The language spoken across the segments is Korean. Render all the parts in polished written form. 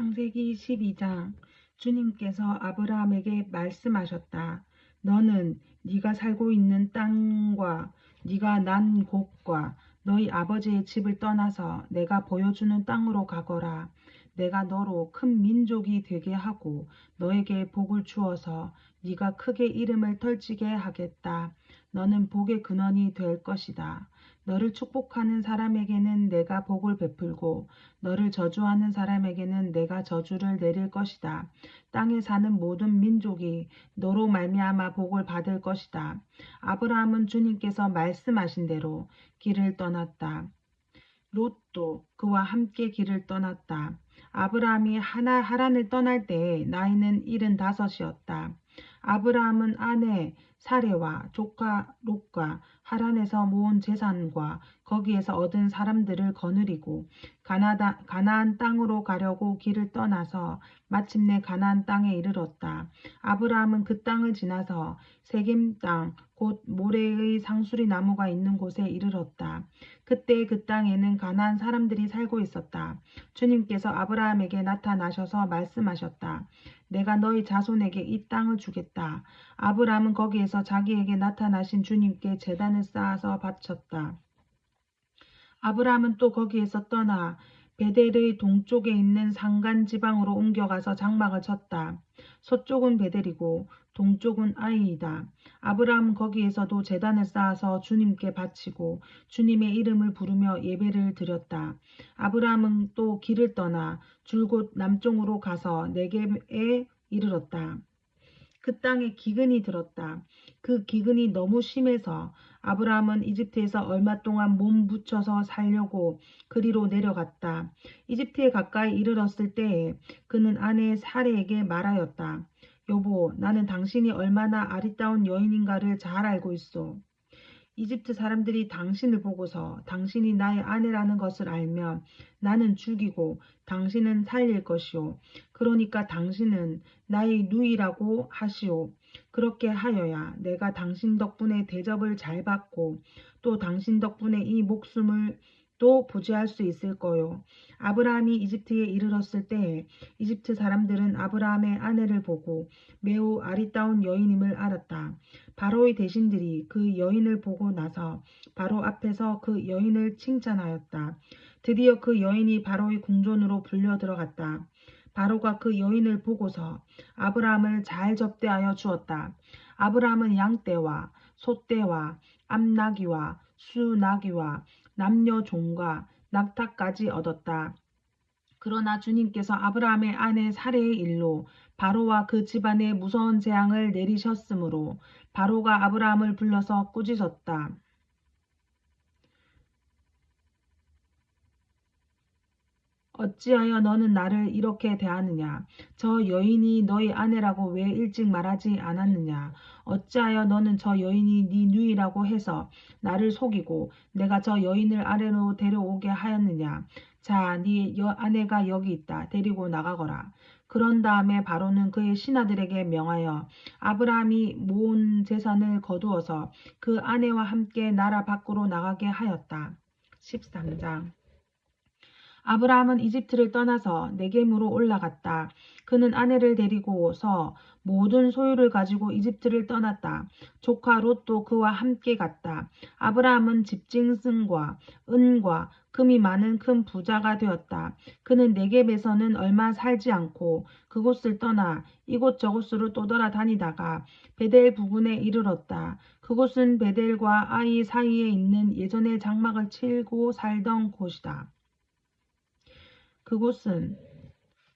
창세기 12장. 주님께서 아브라함에게 말씀하셨다. 너는 네가 살고 있는 땅과 네가 난 곳과 너희 아버지의 집을 떠나서 내가 보여주는 땅으로 가거라. 내가 너로 큰 민족이 되게 하고 너에게 복을 주어서 네가 크게 이름을 펼치게 하겠다. 너는 복의 근원이 될 것이다. 너를 축복하는 사람에게는 내가 복을 베풀고 너를 저주하는 사람에게는 내가 저주를 내릴 것이다. 땅에 사는 모든 민족이 너로 말미암아 복을 받을 것이다. 아브라함은 주님께서 말씀하신 대로 길을 떠났다. 롯도 그와 함께 길을 떠났다. 아브라함이 하란을 떠날 때에 나이는 75이었다. 아브라함은 아내 사레와 조카 롯과 하란에서 모은 재산과 거기에서 얻은 사람들을 거느리고 가나안 땅으로 가려고 길을 떠나서 마침내 가나안 땅에 이르렀다. 아브라함은 그 땅을 지나서 세겜 땅 곧 모레의 상수리 나무가 있는 곳에 이르렀다. 그때 그 땅에는 가나안 사람들이 살고 있었다. 주님께서 아브라함에게 나타나셔서 말씀하셨다. 내가 너희 자손에게 이 땅을 주겠다. 아브라함은 거기에서 자기에게 나타나신 주님께 제단을 쌓아서 바쳤다. 아브라함은 또 거기에서 떠나 베델의 동쪽에 있는 산간 지방으로 옮겨가서 장막을 쳤다. 서쪽은 베델이고 동쪽은 아이이다. 아브라함은 거기에서도 제단을 쌓아서 주님께 바치고 주님의 이름을 부르며 예배를 드렸다. 아브라함은 또 길을 떠나 줄곧 남쪽으로 가서 네겝에 이르렀다. 그 땅에 기근이 들었다. 그 기근이 너무 심해서 아브라함은 이집트에서 얼마 동안 몸 붙여서 살려고 그리로 내려갔다. 이집트에 가까이 이르렀을 때에 그는 아내 사레에게 말하였다. 여보, 나는 당신이 얼마나 아리따운 여인인가를 잘 알고 있어. 이집트 사람들이 당신을 보고서 당신이 나의 아내라는 것을 알면 나는 죽이고 당신은 살릴 것이오. 그러니까 당신은 나의 누이라고 하시오. 그렇게 하여야 내가 당신 덕분에 대접을 잘 받고 또 당신 덕분에 이 목숨을 또 부지할 수 있을 거요. 아브라함이 이집트에 이르렀을 때에 이집트 사람들은 아브라함의 아내를 보고 매우 아리따운 여인임을 알았다. 바로의 대신들이 그 여인을 보고 나서 바로 앞에서 그 여인을 칭찬하였다. 드디어 그 여인이 바로의 궁전으로 불려 들어갔다. 바로가 그 여인을 보고서 아브라함을 잘 접대하여 주었다. 아브라함은 양떼와 소떼와 암나귀와 수나귀와 남녀 종과 낙타까지 얻었다. 그러나 주님께서 아브라함의 아내 사레의 일로 바로와 그 집안에 무서운 재앙을 내리셨으므로 바로가 아브라함을 불러서 꾸짖었다. 어찌하여 너는 나를 이렇게 대하느냐? 저 여인이 너희 아내라고 왜 일찍 말하지 않았느냐? 어찌하여 너는 저 여인이 네 누이라고 해서 나를 속이고 내가 저 여인을 아래로 데려오게 하였느냐? 자, 네 아내가 여기 있다. 데리고 나가거라. 그런 다음에 바로는 그의 신하들에게 명하여 아브라함이 모은 재산을 거두어서 그 아내와 함께 나라 밖으로 나가게 하였다. 13장. 아브라함은 이집트를 떠나서 네겝으로 올라갔다. 그는 아내를 데리고서 모든 소유를 가지고 이집트를 떠났다. 조카 롯도 그와 함께 갔다. 아브라함은 집짐승과 은과 금이 많은 큰 부자가 되었다. 그는 네겝에서는 얼마 살지 않고 그곳을 떠나 이곳저곳으로 또 돌아다니다가 베델 부근에 이르렀다. 그곳은 베델과 아이 사이에 있는 예전에 장막을 치고 살던 곳이다. 그곳은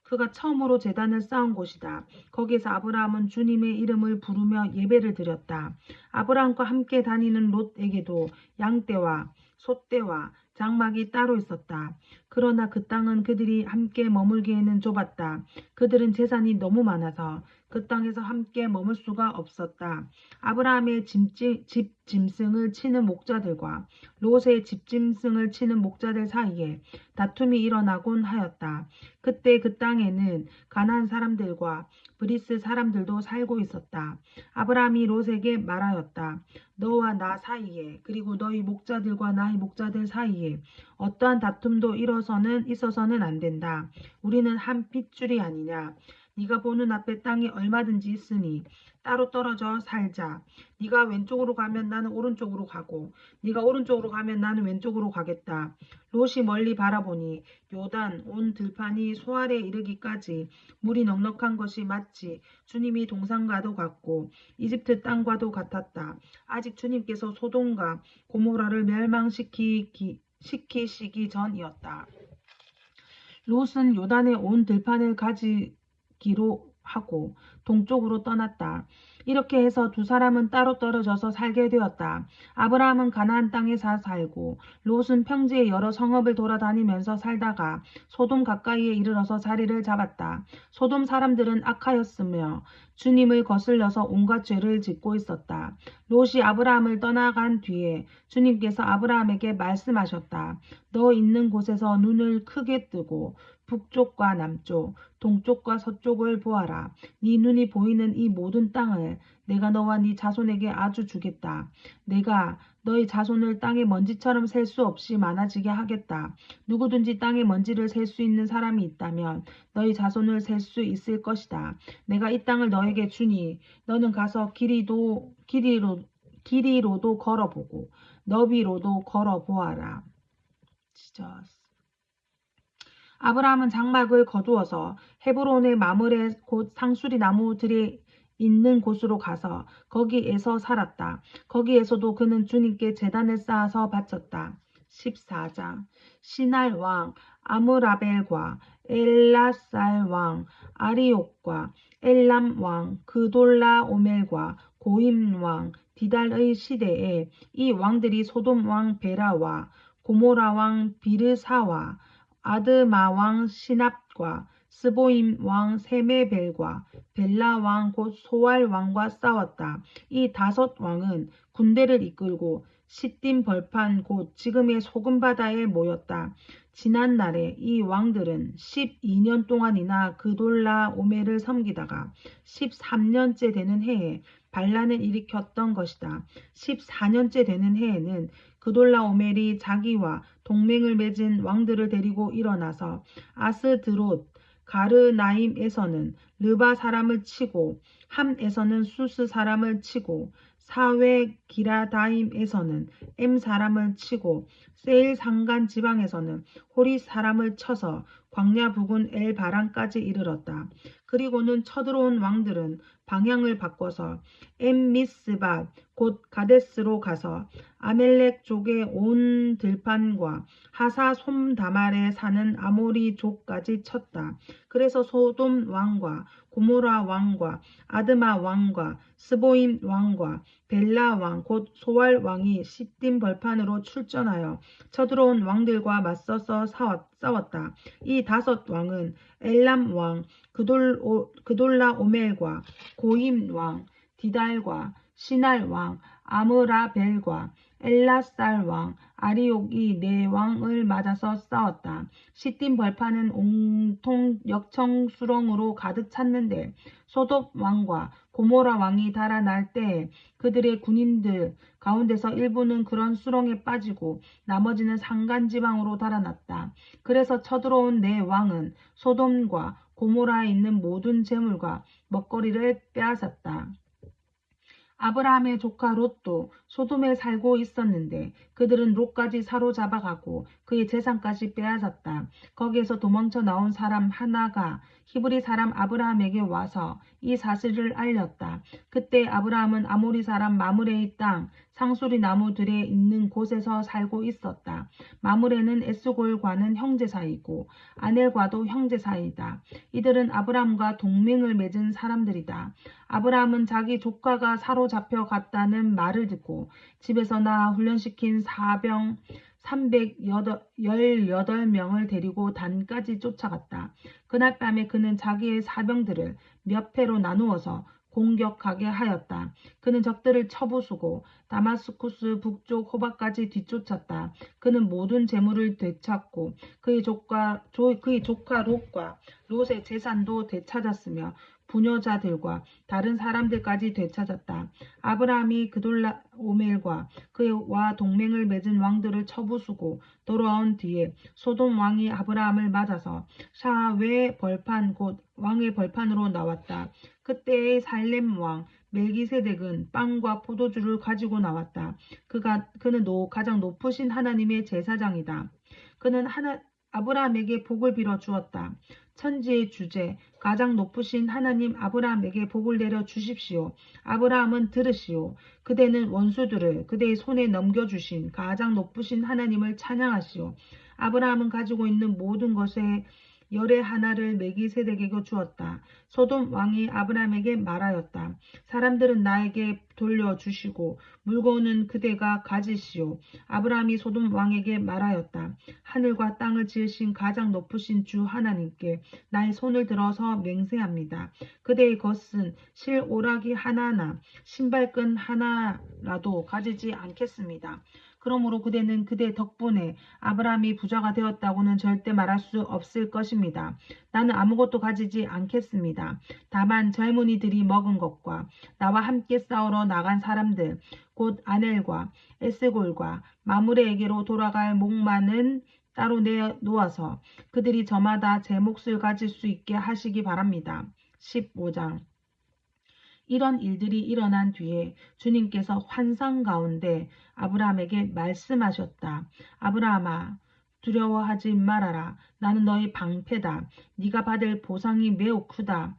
그가 처음으로 제단을 쌓은 곳이다. 거기에서 아브라함은 주님의 이름을 부르며 예배를 드렸다. 아브라함과 함께 다니는 롯에게도 양떼와 소떼와 장막이 따로 있었다. 그러나 그 땅은 그들이 함께 머물기에는 좁았다. 그들은 재산이 너무 많아서 그 땅에서 함께 머물 수가 없었다. 아브라함의 집 짐승을 치는 목자들과 롯의 집 짐승을 치는 목자들 사이에 다툼이 일어나곤 하였다. 그때 그 땅에는 가나안 사람들과 브리스 사람들도 살고 있었다. 아브라함이 롯에게 말하였다. 너와 나 사이에 그리고 너희 목자들과 나의 목자들 사이에 어떠한 다툼도 있어서는 안 된다. 우리는 한 핏줄이 아니냐. 네가 보는 앞에 땅이 얼마든지 있으니 따로 떨어져 살자. 네가 왼쪽으로 가면 나는 오른쪽으로 가고 네가 오른쪽으로 가면 나는 왼쪽으로 가겠다. 롯이 멀리 바라보니 요단 온 들판이 소알에 이르기까지 물이 넉넉한 것이 마치 주님이 동산과도 같고 이집트 땅과도 같았다. 아직 주님께서 소돔과 고모라를 멸망시키시기 전이었다. 롯은 요단의 온 들판을 가지기로 하고 동쪽으로 떠났다. 이렇게 해서 두 사람은 따로 떨어져서 살게 되었다. 아브라함은 가나안 땅에 살고 롯은 평지의 여러 성읍을 돌아다니면서 살다가 소돔 가까이에 이르러서 자리를 잡았다. 소돔 사람들은 악하였으며 주님을 거슬려서 온갖 죄를 짓고 있었다. 롯이 아브라함을 떠나간 뒤에 주님께서 아브라함에게 말씀하셨다. 너 있는 곳에서 눈을 크게 뜨고 북쪽과 남쪽, 동쪽과 서쪽을 보아라. 네 눈이 보이는 이 모든 땅을 내가 너와 네 자손에게 아주 주겠다. 내가 너희 자손을 땅의 먼지처럼 셀 수 없이 많아지게 하겠다. 누구든지 땅의 먼지를 셀 수 있는 사람이 있다면 너희 자손을 셀 수 있을 것이다. 내가 이 땅을 너에게 주니 너는 가서 길이로도 걸어보고 너비로도 걸어보아라. 아브라함은 장막을 거두어서 헤브론의 마므레 곧 상수리 나무들이 있는 곳으로 가서 거기에서 살았다. 거기에서도 그는 주님께 제단을 쌓아서 바쳤다. 14장 시날 왕 아므라벨과 엘라살 왕 아리옥과 엘람 왕 그돌라오멜과 고임 왕 디달의 시대에 이 왕들이 소돔 왕 베라와 고모라 왕 비르사와 아드마 왕 시납과 스보임 왕 세메벨과 벨라 왕 곧 소알 왕과 싸웠다. 이 다섯 왕은 군대를 이끌고 시딤 벌판 곧 지금의 소금바다에 모였다. 지난 날에 이 왕들은 12년 동안이나 그돌라 오멜을 섬기다가 13년째 되는 해에 반란을 일으켰던 것이다. 14년째 되는 해에는 그돌라오멜이 자기와 동맹을 맺은 왕들을 데리고 일어나서 아스드롯 가르나임에서는 르바 사람을 치고 함에서는 수스 사람을 치고 사웨 기라다임에서는 엠 사람을 치고 세일 산간 지방에서는 호리 사람을 쳐서 광야 부근 엘바란까지 이르렀다. 그리고는 쳐들어온 왕들은 방향을 바꿔서 엠미스밭 곧 가데스로 가서 아멜렉 족의 온 들판과 하사 솜다말에 사는 아모리 족까지 쳤다. 그래서 소돔 왕과 고모라 왕과 아드마 왕과 스보임 왕과 벨라 왕 곧 소알 왕이 시딤 벌판으로 출전하여 쳐들어온 왕들과 맞서서 싸웠다. 이 다섯 왕은 엘람 왕 그돌라오멜과 고임 왕 디달과 시날 왕 아므라벨과 엘라살 왕 아리옥이 네 왕을 맞아서 싸웠다. 시딤 벌판은 온통 역청수렁으로 가득 찼는데 소돔 왕과 고모라 왕이 달아날 때에 그들의 군인들 가운데서 일부는 그런 수렁에 빠지고 나머지는 산간지방으로 달아났다. 그래서 쳐들어온 네 왕은 소돔과 고모라에 있는 모든 재물과 먹거리를 빼앗았다. 아브라함의 조카 롯도 소돔에 살고 있었는데 그들은 롯까지 사로잡아가고 그의 재산까지 빼앗았다. 거기에서 도망쳐 나온 사람 하나가 히브리 사람 아브라함에게 와서 이 사실을 알렸다. 그때 아브라함은 아모리 사람 마므레의 땅 상수리 나무들에 있는 곳에서 살고 있었다. 마므레는 에스골과는 형제 사이고 아넬과도 형제 사이다. 이들은 아브라함과 동맹을 맺은 사람들이다. 아브라함은 자기 조카가 사로잡혀 갔다는 말을 듣고 집에서 낳아 훈련시킨 318명을 데리고 단까지 쫓아갔다. 그날 밤에 그는 자기의 사병들을 몇 회로 나누어서 공격하게 하였다. 그는 적들을 쳐부수고 다마스쿠스 북쪽 호박까지 뒤쫓았다. 그는 모든 재물을 되찾고 그의 조카 롯과 롯의 재산도 되찾았으며 부녀자들과 다른 사람들까지 되찾았다. 아브라함이 그돌라오멜과 그와 동맹을 맺은 왕들을 쳐부수고 돌아온 뒤에 소돔 왕이 아브라함을 맞아서 샤외 벌판 곧 왕의 벌판으로 나왔다. 그때의 살렘 왕 멜기세덱은 빵과 포도주를 가지고 나왔다. 그는 가장 높으신 하나님의 제사장이다. 그는 아브라함에게 복을 빌어 주었다. 천지의 주제 가장 높으신 하나님 아브라함에게 복을 내려 주십시오. 아브라함은 들으시오. 그대는 원수들을 그대의 손에 넘겨주신 가장 높으신 하나님을 찬양하시오. 아브라함은 가지고 있는 모든 것에 열의 하나를 멜기세덱에게 주었다. 소돔 왕이 아브라함에게 말하였다. 사람들은 나에게 돌려주시고 물건은 그대가 가지시오. 아브라함이 소돔 왕에게 말하였다. 하늘과 땅을 지으신 가장 높으신 주 하나님께 나의 손을 들어서 맹세합니다. 그대의 것은 실오라기 하나나 신발끈 하나라도 가지지 않겠습니다. 그러므로 그대는 그대 덕분에 아브라함이 부자가 되었다고는 절대 말할 수 없을 것입니다. 나는 아무것도 가지지 않겠습니다. 다만 젊은이들이 먹은 것과 나와 함께 싸우러 나간 사람들 곧 아넬과 에스골과 마므레에게로 돌아갈 목만은 따로 내놓아서 그들이 저마다 제 몫을 가질 수 있게 하시기 바랍니다. 15장 이런 일들이 일어난 뒤에 주님께서 환상 가운데 아브라함에게 말씀하셨다. 아브라함아, 두려워하지 말아라. 나는 너의 방패다. 네가 받을 보상이 매우 크다.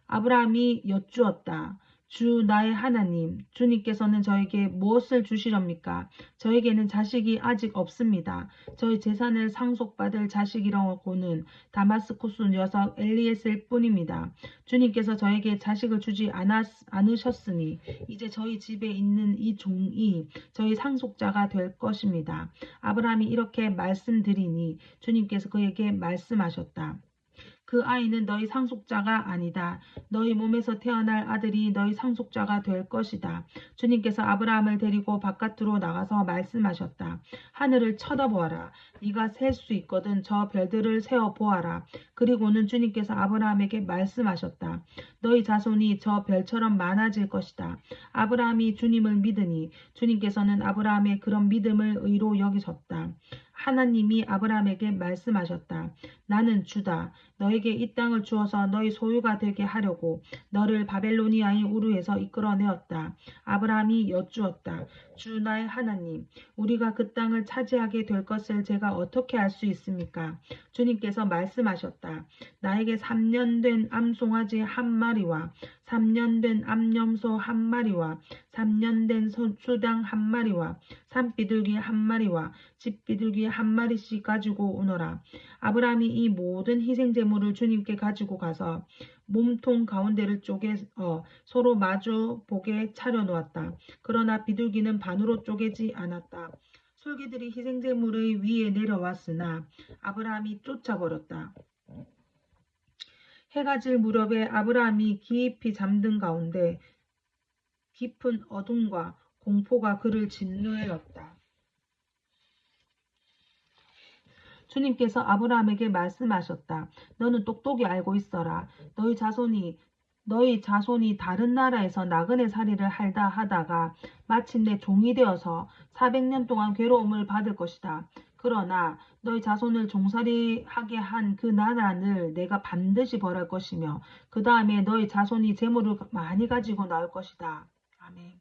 아브라함이 여쭈었다. 주 나의 하나님, 주님께서는 저에게 무엇을 주시렵니까? 저에게는 자식이 아직 없습니다. 저희 재산을 상속받을 자식이라고는 다마스쿠스 녀석 엘리에셀 뿐입니다. 주님께서 저에게 자식을 주지 않으셨으니 이제 저희 집에 있는 이 종이 저희 상속자가 될 것입니다. 아브라함이 이렇게 말씀드리니 주님께서 그에게 말씀하셨다. 그 아이는 너희 상속자가 아니다. 너희 몸에서 태어날 아들이 너희 상속자가 될 것이다. 주님께서 아브라함을 데리고 바깥으로 나가서 말씀하셨다. 하늘을 쳐다보아라. 네가 셀 수 있거든 저 별들을 세어 보아라. 그리고는 주님께서 아브라함에게 말씀하셨다. 너희 자손이 저 별처럼 많아질 것이다. 아브라함이 주님을 믿으니 주님께서는 아브라함의 그런 믿음을 의로 여기셨다. 하나님이 아브라함에게 말씀하셨다. 나는 주다. 너에게 이 땅을 주어서 너희 소유가 되게 하려고 너를 바벨로니아의 우르에서 이끌어내었다. 아브라함이 여쭈었다. 주 나의 하나님, 우리가 그 땅을 차지하게 될 것을 제가 어떻게 알 수 있습니까? 주님께서 말씀하셨다. 나에게 3년 된 암송아지 한 마리와 3년 된 암염소 한 마리와 3년 된 수당 한 마리와 산비둘기 한 마리와 집비둘기 한 마리씩 가지고 오너라. 아브라함이 이 모든 희생제물을 주님께 가지고 가서 몸통 가운데를 쪼개어 서로 마주 보게 차려놓았다. 그러나 비둘기는 반으로 쪼개지 않았다. 솔개들이 희생제물의 위에 내려왔으나 아브라함이 쫓아버렸다. 해가 질 무렵에 아브라함이 깊이 잠든 가운데 깊은 어둠과 공포가 그를 짓누르었다. 주님께서 아브라함에게 말씀하셨다. 너는 똑똑히 알고 있어라. 너희 자손이 다른 나라에서 나그네 살이를 하다가 마침내 종이 되어서 400년 동안 괴로움을 받을 것이다. 그러나 너희 자손을 종살이하게 한 그 나라를 내가 반드시 벌할 것이며 그 다음에 너희 자손이 재물을 많이 가지고 나올 것이다. 아멘.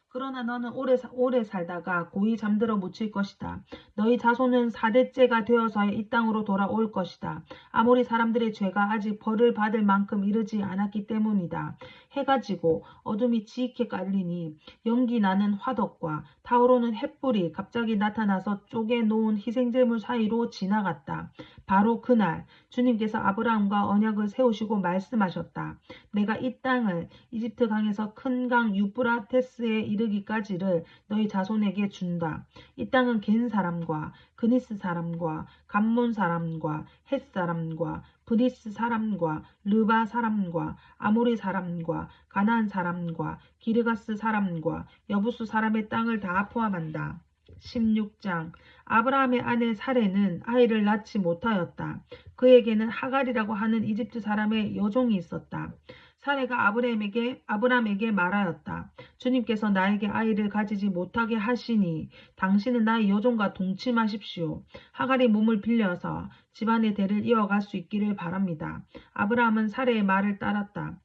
그러나 너는 오래 살다가 고이 잠들어 묻힐 것이다. 너희 자손은 4대째가 되어서 이 땅으로 돌아올 것이다. 아모리 사람들의 죄가 아직 벌을 받을 만큼 이르지 않았기 때문이다. 해가 지고 어둠이 짙게 깔리니 연기 나는 화덕과 타오르는 횃불이 갑자기 나타나서 쪼개 놓은 희생제물 사이로 지나갔다. 바로 그날 주님께서 아브라함과 언약을 세우시고 말씀하셨다. 내가 이 땅을 이집트 강에서 큰 강 유프라테스에 이르기까지를 너희 자손에게 준다. 이 땅은 겐 사람과 그니스 사람과 감몬 사람과 헷 사람과 브리스 사람과 르바 사람과 아모리 사람과 가나안 사람과 기르가스 사람과 여부수 사람의 땅을 다 포함한다. 16장 아브라함의 아내 사레는 아이를 낳지 못하였다. 그에게는 하갈이라고 하는 이집트 사람의 여종이 있었다. 사레가 아브라함에게 말하였다. 주님께서 나에게 아이를 가지지 못하게 하시니 당신은 나의 여종과 동침하십시오. 하갈이 몸을 빌려서 집안의 대를 이어갈 수 있기를 바랍니다. 아브라함은 사레의 말을 따랐다.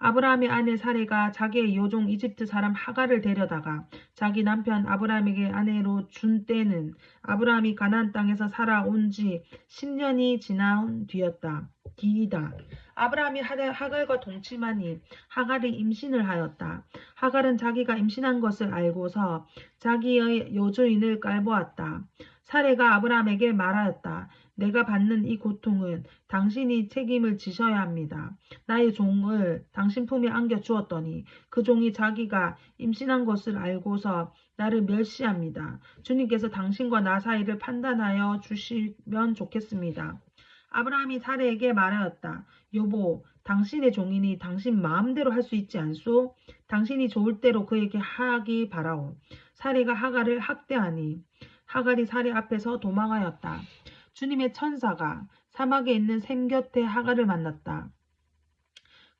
아브라함의 아내 사레가 자기의 여종 이집트 사람 하갈을 데려다가 자기 남편 아브라함에게 아내로 준 때는 아브라함이 가나안 땅에서 살아온 지 10년이 지난 뒤이다. 아브라함이 하갈과 동침하니 하갈이 임신을 하였다. 하갈은 자기가 임신한 것을 알고서 자기의 여주인을 깔보았다. 사레가 아브라함에게 말하였다. 내가 받는 이 고통은 당신이 책임을 지셔야 합니다. 나의 종을 당신 품에 안겨 주었더니 그 종이 자기가 임신한 것을 알고서 나를 멸시합니다. 주님께서 당신과 나 사이를 판단하여 주시면 좋겠습니다. 아브라함이 사레에게 말하였다. 여보, 당신의 종이니 당신 마음대로 할 수 있지 않소? 당신이 좋을 대로 그에게 하기 바라오. 사레가 하갈을 학대하니 하갈이 사레 앞에서 도망하였다. 주님의 천사가 사막에 있는 샘 곁에 하갈을 만났다.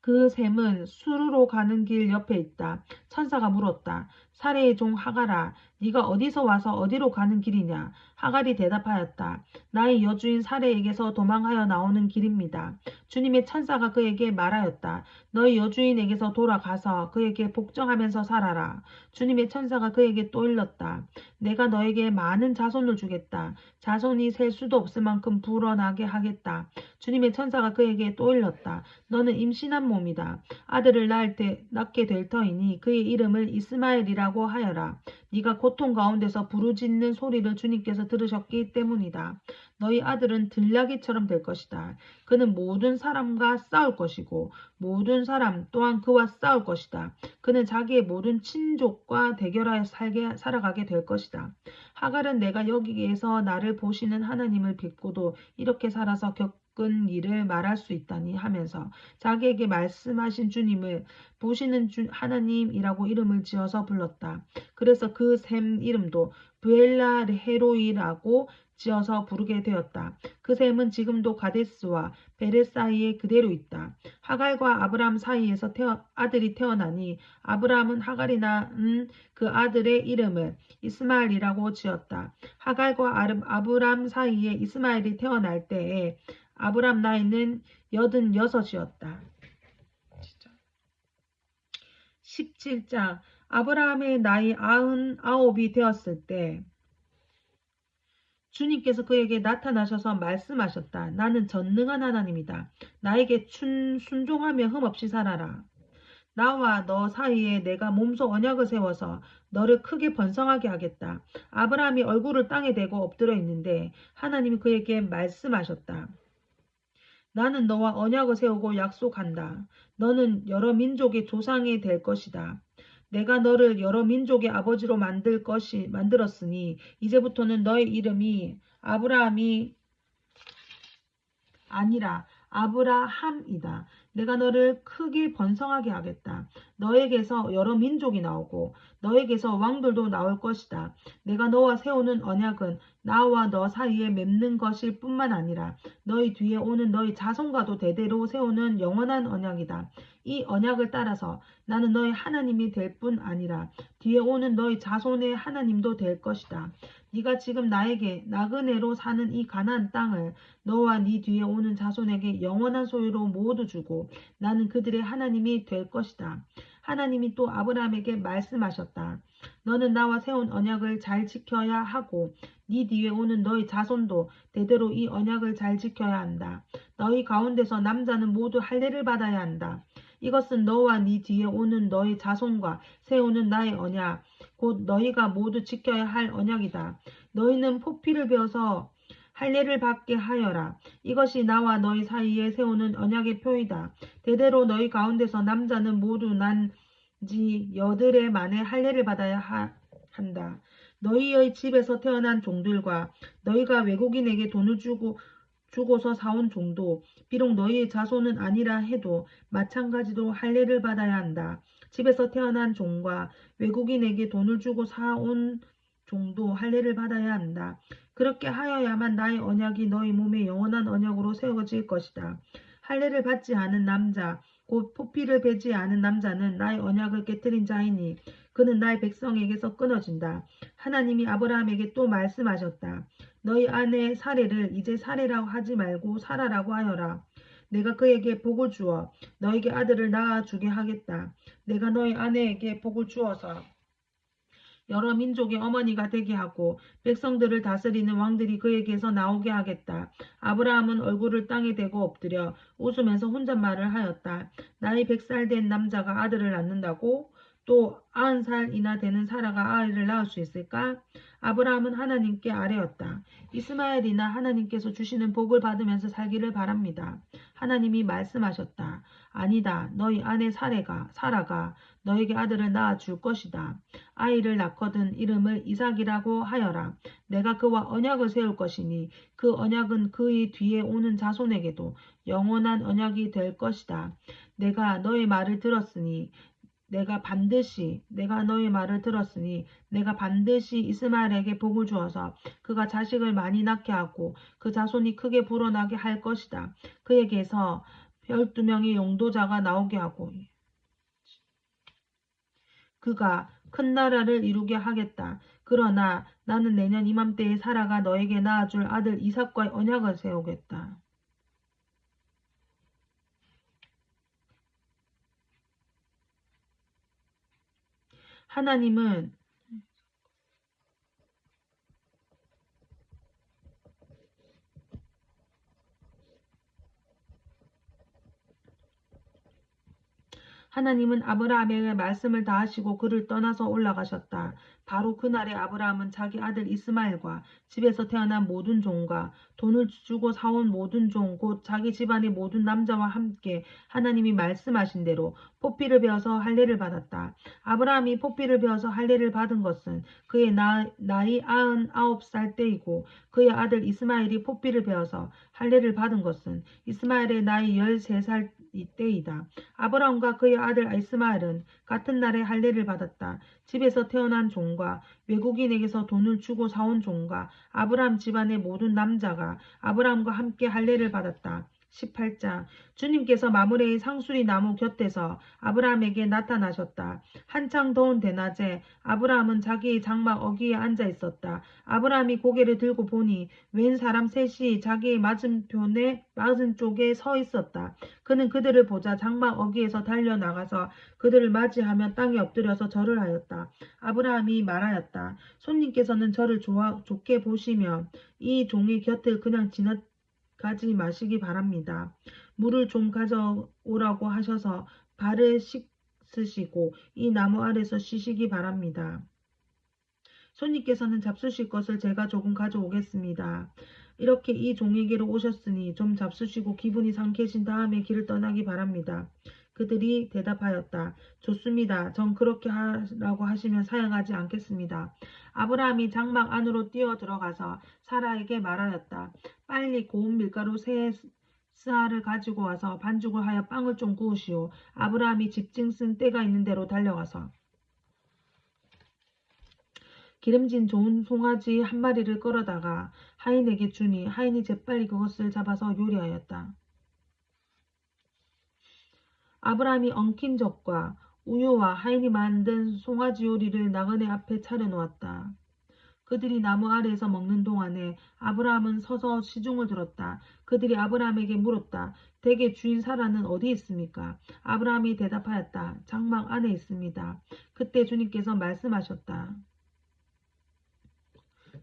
그 샘은 수르로 가는 길 옆에 있다. 천사가 물었다. 사레의 종 하갈아, 네가 어디서 와서 어디로 가는 길이냐? 하갈이 대답하였다. 나의 여주인 사레에게서 도망하여 나오는 길입니다. 주님의 천사가 그에게 말하였다. 너의 여주인에게서 돌아가서 그에게 복종하면서 살아라. 주님의 천사가 그에게 또 일렀다. 내가 너에게 많은 자손을 주겠다. 자손이 셀 수도 없을 만큼 불어나게 하겠다. 주님의 천사가 그에게 또 일렀다. 너는 임신한 몸이다. 아들을 낳게 될 터이니 그의 이름을 이스마엘이라고 하여라. 네가 고통 가운데서 부르짖는 소리를 주님께서 들으셨기 때문이다. 너희 아들은 들나귀처럼 될 것이다. 그는 모든 사람과 싸울 것이고 모든 사람 또한 그와 싸울 것이다. 그는 자기의 모든 친족과 대결하여 살아가게 될 것이다. 하갈은 내가 여기에서 나를 보시는 하나님을 뵙고도 이렇게 살아서 겪은 일을 말할 수 있다니 하면서 자기에게 말씀하신 주님을 보시는 하나님이라고 이름을 지어서 불렀다. 그래서 그 샘 이름도 브엘라 헤로이라고 지어서 부르게 되었다. 그 샘은 지금도 가데스와 베레 사이에 그대로 있다. 하갈과 아브람 사이에서 아들이 태어나니 아브람은 하갈이 낳은 그 아들의 이름을 이스마엘이라고 지었다. 하갈과 아브람 사이에 이스마엘이 태어날 때에 아브람 나이는 86이었다. 17장 아브라함의 나이 99이 되었을 때 주님께서 그에게 나타나셔서 말씀하셨다. 나는 전능한 하나님이다. 나에게 순종하며 흠없이 살아라. 나와 너 사이에 내가 몸소 언약을 세워서 너를 크게 번성하게 하겠다. 아브라함이 얼굴을 땅에 대고 엎드려 있는데 하나님이 그에게 말씀하셨다. 나는 너와 언약을 세우고 약속한다. 너는 여러 민족의 조상이 될 것이다. 내가 너를 여러 민족의 아버지로 만들었으니 이제부터는 너의 이름이 아브라함이 아니라 아브라함이다. 내가 너를 크게 번성하게 하겠다. 너에게서 여러 민족이 나오고 너에게서 왕들도 나올 것이다. 내가 너와 세우는 언약은 나와 너 사이에 맺는 것일 뿐만 아니라 너희 뒤에 오는 너희 자손과도 대대로 세우는 영원한 언약이다. 이 언약을 따라서 나는 너희 하나님이 될 뿐 아니라 뒤에 오는 너희 자손의 하나님도 될 것이다. 네가 지금 나에게 나그네로 사는 이 가나안 땅을 너와 네 뒤에 오는 자손에게 영원한 소유로 모두 주고 나는 그들의 하나님이 될 것이다. 하나님이 또 아브라함에게 말씀하셨다. 너는 나와 세운 언약을 잘 지켜야 하고 네 뒤에 오는 너희 자손도 대대로 이 언약을 잘 지켜야 한다. 너희 가운데서 남자는 모두 할례를 받아야 한다. 이것은 너와 네 뒤에 오는 너희 자손과 세우는 나의 언약, 곧 너희가 모두 지켜야 할 언약이다. 너희는 포피를 베어서 할례를 받게 하여라. 이것이 나와 너희 사이에 세우는 언약의 표이다. 대대로 너희 가운데서 남자는 모두 난지 여드레 만에 할례를 받아야 한다. 너희의 집에서 태어난 종들과 너희가 외국인에게 돈을 주고서 사온 종도 비록 너희의 자손은 아니라 해도 마찬가지로 할례를 받아야 한다. 집에서 태어난 종과 외국인에게 돈을 주고 사온 종도 할례를 받아야 한다. 그렇게 하여야만 나의 언약이 너희 몸에 영원한 언약으로 세워질 것이다. 할례를 받지 않은 남자 곧 포피를 베지 않은 남자는 나의 언약을 깨뜨린 자이니 그는 나의 백성에게서 끊어진다. 하나님이 아브라함에게 또 말씀하셨다. 너희 아내 사레를 이제 사레라고 하지 말고 사라라고 하여라. 내가 그에게 복을 주어 너에게 아들을 낳아주게 하겠다. 내가 너희 아내에게 복을 주어서 여러 민족의 어머니가 되게 하고 백성들을 다스리는 왕들이 그에게서 나오게 하겠다. 아브라함은 얼굴을 땅에 대고 엎드려 웃으면서 혼잣말을 하였다. 나이 100살 된 남자가 아들을 낳는다고? 또 90살이나 되는 사라가 아이를 낳을 수 있을까? 아브라함은 하나님께 아뢰었다. 이스마엘이나 하나님께서 주시는 복을 받으면서 살기를 바랍니다. 하나님이 말씀하셨다. 아니다. 너희 아내 사라가 너에게 아들을 낳아 줄 것이다. 아이를 낳거든 이름을 이삭이라고 하여라. 내가 그와 언약을 세울 것이니 그 언약은 그의 뒤에 오는 자손에게도 영원한 언약이 될 것이다. 내가 너의 말을 들었으니 내가 너의 말을 들었으니 내가 반드시 이스마엘에게 복을 주어서 그가 자식을 많이 낳게 하고 그 자손이 크게 불어나게 할 것이다. 그에게서 12명의 용도자가 나오게 하고 그가 큰 나라를 이루게 하겠다. 그러나 나는 내년 이맘때에 사라가 너에게 낳아줄 아들 이삭과의 언약을 세우겠다. 하나님은 아브라함에게 말씀을 다하시고 그를 떠나서 올라가셨다. 바로 그날에 아브라함은 자기 아들 이스마엘과 집에서 태어난 모든 종과 돈을 주고 사온 모든 종 곧 자기 집안의 모든 남자와 함께 하나님이 말씀하신 대로 포피를 베어서 할례를 받았다. 아브라함이 포피를 베어서 할례를 받은 것은 그의 나이 99살 때이고 그의 아들 이스마엘이 포피를 베어서 할례를 받은 것은 이스마엘의 나이 13살 때이다. 아브라함과 그의 아들 이스마엘은 같은 날에 할례를 받았다. 집에서 태어난 종과 외국인에게서 돈을 주고 사온 종과 아브라함 집안의 모든 남자가 아브라함과 함께 할례를 받았다. 18장 주님께서 마므레의 상수리 나무 곁에서 아브라함에게 나타나셨다. 한창 더운 대낮에 아브라함은 자기의 장막 어귀에 앉아 있었다. 아브라함이 고개를 들고 보니 웬 사람 셋이 자기의 맞은쪽에 서 있었다. 그는 그들을 보자 장막 어귀에서 달려나가서 그들을 맞이하며 땅에 엎드려서 절을 하였다. 아브라함이 말하였다. 손님께서는 저를 좋게 보시며 이 종의 곁을 그냥 지나가지 마시기 바랍니다. 물을 좀 가져오라고 하셔서 발을 씻으시고 이 나무 아래서 쉬시기 바랍니다. 손님께서는 잡수실 것을 제가 조금 가져오겠습니다. 이렇게 이 종에게로 오셨으니 좀 잡수시고 기분이 상쾌해진 다음에 길을 떠나기 바랍니다. 그들이 대답하였다. 좋습니다. 전 그렇게 하라고 하시면 사양하지 않겠습니다. 아브라함이 장막 안으로 뛰어 들어가서 사라에게 말하였다. 빨리 고운 밀가루 세 스아를 가지고 와서 반죽을 하여 빵을 좀 구우시오. 아브라함이 집증 쓴 때가 있는 대로 달려가서 기름진 좋은 송아지 한 마리를 끌어다가 하인에게 주니 하인이 재빨리 그것을 잡아서 요리하였다. 아브라함이 엉킨 젖과 우유와 하인이 만든 송아지 요리를 나그네 앞에 차려놓았다. 그들이 나무 아래에서 먹는 동안에 아브라함은 서서 시중을 들었다. 그들이 아브라함에게 물었다. 댁의 주인 사라는 어디 있습니까? 아브라함이 대답하였다. 장막 안에 있습니다. 그때 주님께서 말씀하셨다.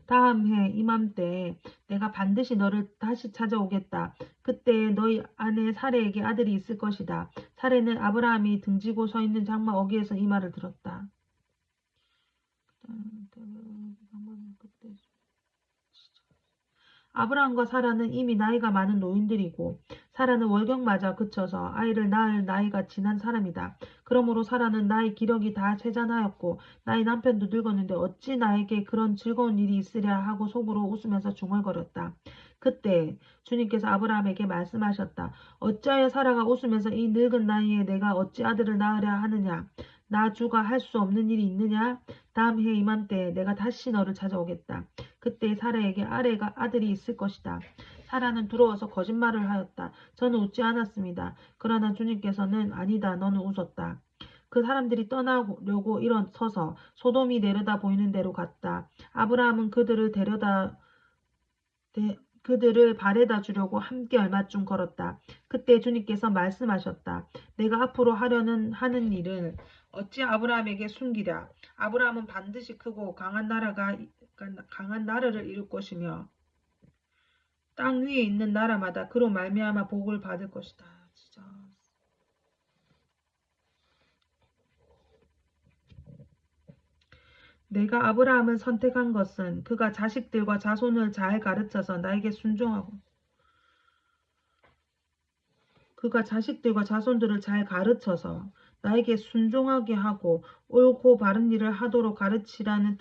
다음 해 이맘때에 내가 반드시 너를 다시 찾아오겠다. 그때 너희 아내 사레에게 아들이 있을 것이다. 사레는 아브라함이 등지고 서 있는 장막 어귀에서 이 말을 들었다. 아브라함과 사라는 이미 나이가 많은 노인들이고 사라는 월경맞아 그쳐서 아이를 낳을 나이가 지난 사람이다. 그러므로 사라는 나의 기력이 다 쇠잔하였고 나의 남편도 늙었는데 어찌 나에게 그런 즐거운 일이 있으랴 하고 속으로 웃으면서 중얼거렸다. 그때 주님께서 아브라함에게 말씀하셨다. 어찌하여 사라가 웃으면서 이 늙은 나이에 내가 어찌 아들을 낳으랴 하느냐. 나 주가 할 수 없는 일이 있느냐? 다음 해 이맘때 내가 다시 너를 찾아오겠다. 그때 사라에게 아들이 있을 것이다. 사라는 두려워서 거짓말을 하였다. 저는 웃지 않았습니다. 그러나 주님께서는 아니다. 너는 웃었다. 그 사람들이 떠나려고 일어서서 소돔이 내려다 보이는 데로 갔다. 아브라함은 그들을 바래다 주려고 함께 얼마쯤 걸었다. 그때 주님께서 말씀하셨다. 내가 앞으로 하는 일은 어찌 아브라함에게 숨기랴. 아브라함은 반드시 크고 강한 나라를 이룰 것이며 땅 위에 있는 나라마다 그로 말미암아 복을 받을 것이다. 진짜. 내가 아브라함을 선택한 것은 그가 자식들과 자손을 잘 가르쳐서 나에게 순종하고 그가 자식들과 자손들을 잘 가르쳐서 나에게 순종하게 하고 옳고 바른 일을 하도록 가르치라고 한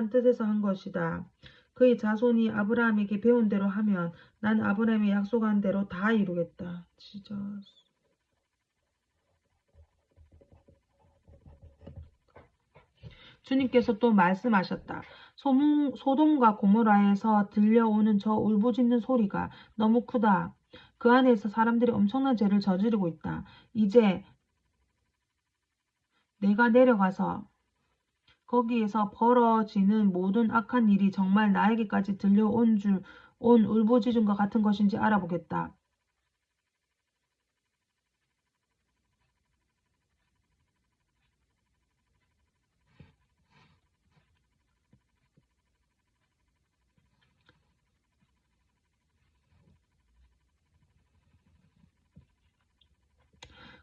뜻에서 한 것이다. 그의 자손이 아브라함에게 배운 대로 하면 난 아브라함이 약속한 대로 다 이루겠다. 진짜. 주님께서 또 말씀하셨다. 소돔과 고모라에서 들려오는 저 울부짖는 소리가 너무 크다. 그 안에서 사람들이 엄청난 죄를 저지르고 있다. 이제 내가 내려가서 거기에서 벌어지는 모든 악한 일이 정말 나에게까지 온 울부짖음과 같은 것인지 알아보겠다.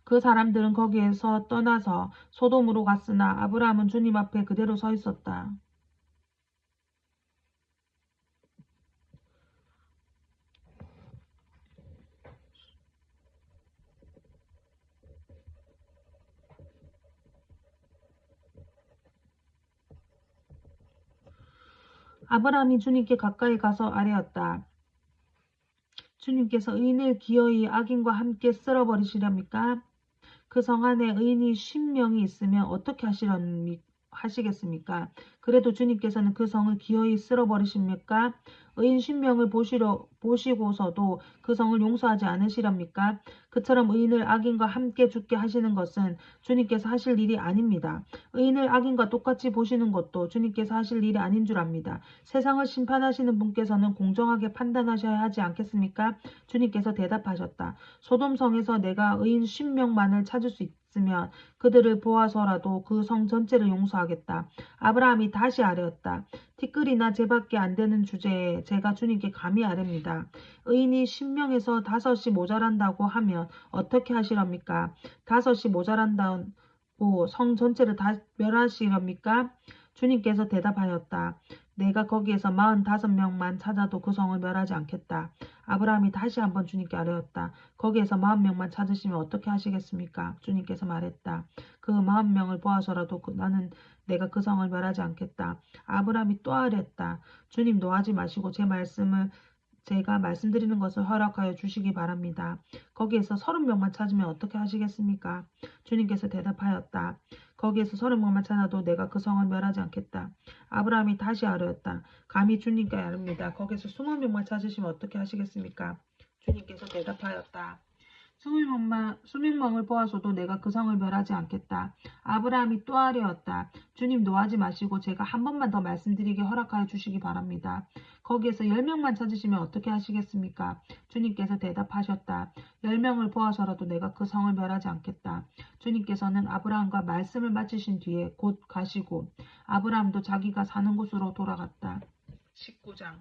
그 사람들은 거기에서 떠나서 소돔으로 갔으나 아브라함은 주님 앞에 그대로 서 있었다. 아브라함이 주님께 가까이 가서 아뢰었다. 주님께서 의인을 기어이 악인과 함께 쓸어버리시렵니까? 그 성 안에 의인이 10명이 있으면 어떻게 하시겠습니까? 그래도 주님께서는 그 성을 기어이 쓸어버리십니까? 의인 10명을 보시고서도 그 성을 용서하지 않으시렵니까? 그처럼 의인을 악인과 함께 죽게 하시는 것은 주님께서 하실 일이 아닙니다. 의인을 악인과 똑같이 보시는 것도 주님께서 하실 일이 아닌 줄 압니다. 세상을 심판하시는 분께서는 공정하게 판단하셔야 하지 않겠습니까? 주님께서 대답하셨다. 소돔성에서 내가 의인 10명만을 찾을 수 있으면 그들을 보아서라도 그 성 전체를 용서하겠다. 아브라함이 다시 아뢰었다. 티끌이나 재밖에 안 되는 주제에 제가 주님께 감히 아뢰입니다. 의인이 10명에서 5이 모자란다고 하면 어떻게 하시렵니까? 5이 모자란다고 성 전체를 다 멸하시렵니까? 주님께서 대답하였다. 내가 거기에서 45명만 찾아도 그 성을 멸하지 않겠다. 아브라함이 다시 한번 주님께 아뢰었다. 거기에서 40명만 찾으시면 어떻게 하시겠습니까? 주님께서 말했다. 그 40명을 보아서라도 내가 그 성을 멸하지 않겠다. 아브라함이 또 아뢰었다. 주님 노하지 마시고 제가 말씀드리는 것을 허락하여 주시기 바랍니다. 거기에서 30명만 찾으면 어떻게 하시겠습니까? 주님께서 대답하였다. 거기에서 30명만 찾아도 내가 그 성을 멸하지 않겠다. 아브라함이 다시 아뢰었다. 감히 주님께 아뢰입니다. 거기에서 20명만 찾으시면 어떻게 하시겠습니까? 주님께서 대답하였다. 수명망을 보아서도 내가 그 성을 멸하지 않겠다. 아브라함이 또 아뢰었다. 주님 노하지 마시고 제가 한 번만 더 말씀드리게 허락하여 주시기 바랍니다. 거기에서 10명만 찾으시면 어떻게 하시겠습니까? 주님께서 대답하셨다. 10명을 보아서라도 내가 그 성을 멸하지 않겠다. 주님께서는 아브라함과 말씀을 마치신 뒤에 곧 가시고 아브라함도 자기가 사는 곳으로 돌아갔다. 19장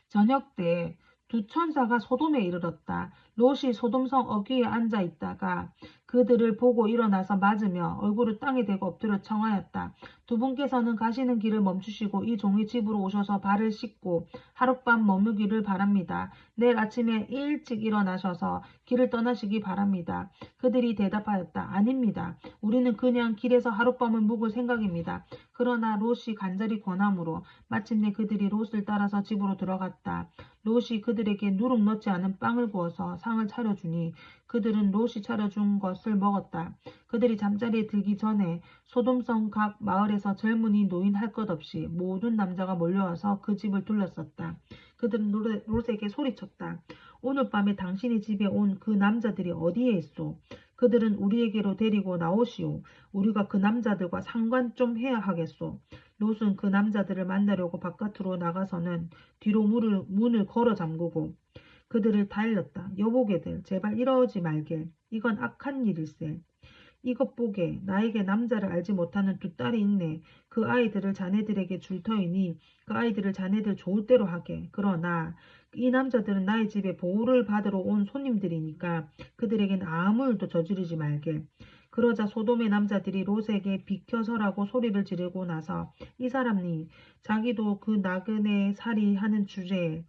저녁 때 두 천사가 소돔에 이르렀다. 롯이 소돔성 어귀에 앉아 있다가 그들을 보고 일어나서 맞으며 얼굴을 땅에 대고 엎드려 청하였다. 두 분께서는 가시는 길을 멈추시고 이 종의 집으로 오셔서 발을 씻고 하룻밤 머무기를 바랍니다. 내일 아침에 일찍 일어나셔서 길을 떠나시기 바랍니다. 그들이 대답하였다. 아닙니다. 우리는 그냥 길에서 하룻밤을 묵을 생각입니다. 그러나 롯이 간절히 권함으로 마침내 그들이 롯을 따라서 집으로 들어갔다. 롯이 그들에게 누룩 넣지 않은 빵을 구워서 상을 차려주니 그들은 롯이 차려준 것을 먹었다. 그들이 잠자리에 들기 전에 소돔성 각 마을에서 젊은이 노인 할 것 없이 모든 남자가 몰려와서 그 집을 둘러쌌다. 그들은 롯에게 소리쳤다. 오늘 밤에 당신의 집에 온 그 남자들이 어디에 있소? 그들은 우리에게로 데리고 나오시오. 우리가 그 남자들과 상관 좀 해야 하겠소. 롯은 그 남자들을 만나려고 바깥으로 나가서는 뒤로 문을 걸어 잠그고 그들을 달렸다. 여보게들 제발 이러지 말게. 이건 악한 일일세. 이것 보게 나에게 남자를 알지 못하는 두 딸이 있네. 그 아이들을 자네들에게 줄 터이니 그 아이들을 자네들 좋을 대로 하게. 그러나 이 남자들은 나의 집에 보호를 받으러 온 손님들이니까 그들에겐 아무 일도 저지르지 말게. 그러자 소돔의 남자들이 롯에게 비켜서라고 소리를 지르고 나서 이 사람이 자기도 그 나그네 살이 하는 주제에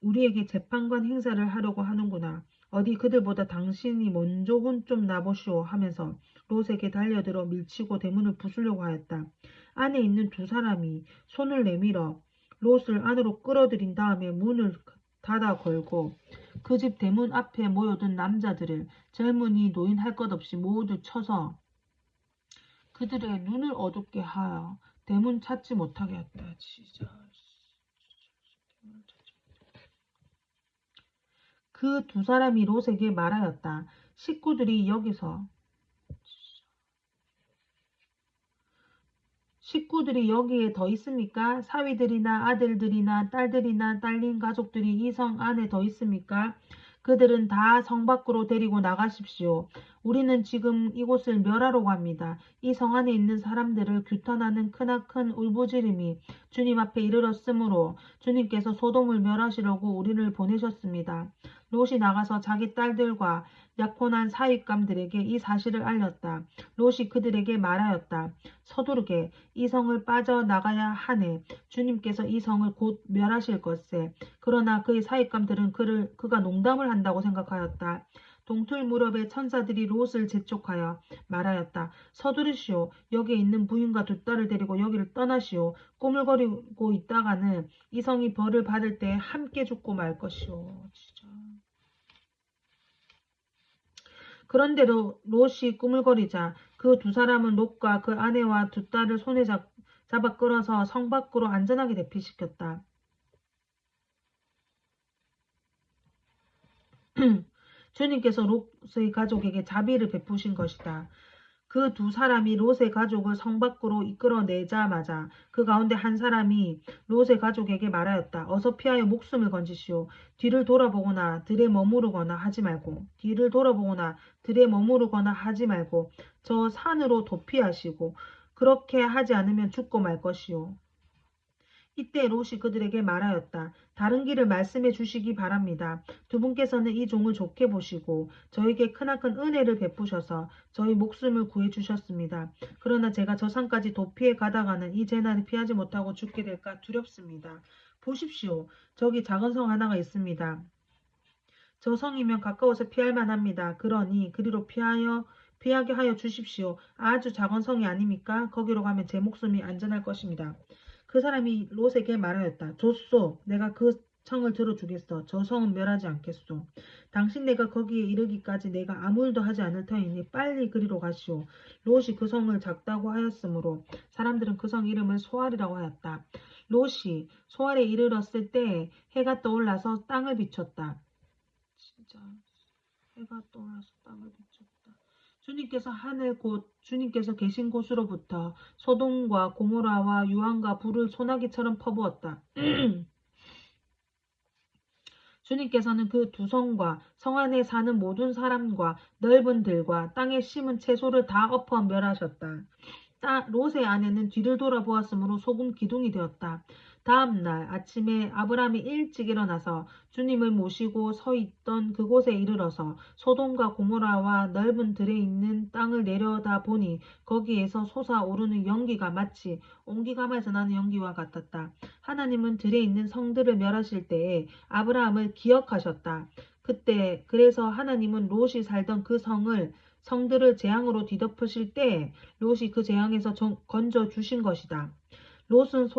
우리에게 재판관 행사를 하려고 하는구나. 어디 그들보다 당신이 먼저 혼 좀 나보시오 하면서 롯에게 달려들어 밀치고 대문을 부수려고 하였다. 안에 있는 두 사람이 손을 내밀어 롯을 안으로 끌어들인 다음에 문을 닫아 걸고 그 집 대문 앞에 모여든 남자들을 젊은이 노인 할 것 없이 모두 쳐서 그들의 눈을 어둡게 하여 대문 찾지 못하게 했다. 진짜. 그 두 사람이 롯에게 말하였다. 식구들이 여기에 더 있습니까? 사위들이나 아들들이나 딸들이나 딸린 가족들이 이 성 안에 더 있습니까? 그들은 다 성 밖으로 데리고 나가십시오. 우리는 지금 이곳을 멸하러 갑니다. 이 성 안에 있는 사람들을 규탄하는 크나큰 울부짖음이 주님 앞에 이르렀으므로 주님께서 소돔을 멸하시려고 우리를 보내셨습니다. 롯이 나가서 자기 딸들과 약혼한 사윗감들에게 이 사실을 알렸다. 롯이 그들에게 말하였다. 서두르게 이 성을 빠져나가야 하네. 주님께서 이 성을 곧 멸하실 것세. 그러나 그의 사익감들은 그가 농담을 한다고 생각하였다. 동틀 무렵에 천사들이 롯을 재촉하여 말하였다. 서두르시오. 여기에 있는 부인과 두 딸을 데리고 여기를 떠나시오. 꼬물거리고 있다가는 이 성이 벌을 받을 때 함께 죽고 말 것이오. 진짜. 그런데도 롯이 꾸물거리자 그 두 사람은 롯과 그 아내와 두 딸을 손에 잡아 끌어서 성 밖으로 안전하게 대피시켰다. 주님께서 롯의 가족에게 자비를 베푸신 것이다. 그 두 사람이 롯의 가족을 성 밖으로 이끌어내자마자 그 가운데 한 사람이 롯의 가족에게 말하였다. 어서 피하여 목숨을 건지시오. 뒤를 돌아보거나 들에 머무르거나 하지 말고 저 산으로 도피하시고 그렇게 하지 않으면 죽고 말 것이오. 이때 롯이 그들에게 말하였다. 다른 길을 말씀해 주시기 바랍니다. 두 분께서는 이 종을 좋게 보시고 저에게 크나큰 은혜를 베푸셔서 저희 목숨을 구해 주셨습니다. 그러나 제가 저 산까지 도피해 가다가는 이 재난을 피하지 못하고 죽게 될까 두렵습니다. 보십시오. 저기 작은 성 하나가 있습니다. 저 성이면 가까워서 피할 만합니다. 그러니 그리로 피하게 하여 주십시오. 아주 작은 성이 아닙니까? 거기로 가면 제 목숨이 안전할 것입니다. 그 사람이 롯에게 말하였다. 좋소. 내가 그 성을 들어주겠어. 저 성은 멸하지 않겠소. 당신 내가 거기에 이르기까지 내가 아무 일도 하지 않을 터이니 빨리 그리로 가시오. 롯이 그 성을 작다고 하였으므로 사람들은 그 성 이름을 소알이라고 하였다. 롯이 소알에 이르렀을 때 해가 떠올라서 땅을 비췄다. 진짜 해가 떠올라서 땅을 비췄다. 주님께서 하늘 곧 주님께서 계신 곳으로부터 소돔과 고모라와 유황과 불을 소나기처럼 퍼부었다. 주님께서는 그 두 성과 성 안에 사는 모든 사람과 넓은 들과 땅에 심은 채소를 다 엎어 멸하셨다. 롯의 아내는 뒤를 돌아보았으므로 소금 기둥이 되었다. 다음 날 아침에 아브라함이 일찍 일어나서 주님을 모시고 서 있던 그곳에 이르러서 소돔과 고모라와 넓은 들에 있는 땅을 내려다 보니 거기에서 솟아오르는 연기가 마치 온기감에서 나는 연기와 같았다. 하나님은 들에 있는 성들을 멸하실 때에 아브라함을 기억하셨다. 그때 그래서 하나님은 롯이 살던 그 성들을 재앙으로 뒤덮으실 때 롯이 그 재앙에서 건져 주신 것이다. 롯은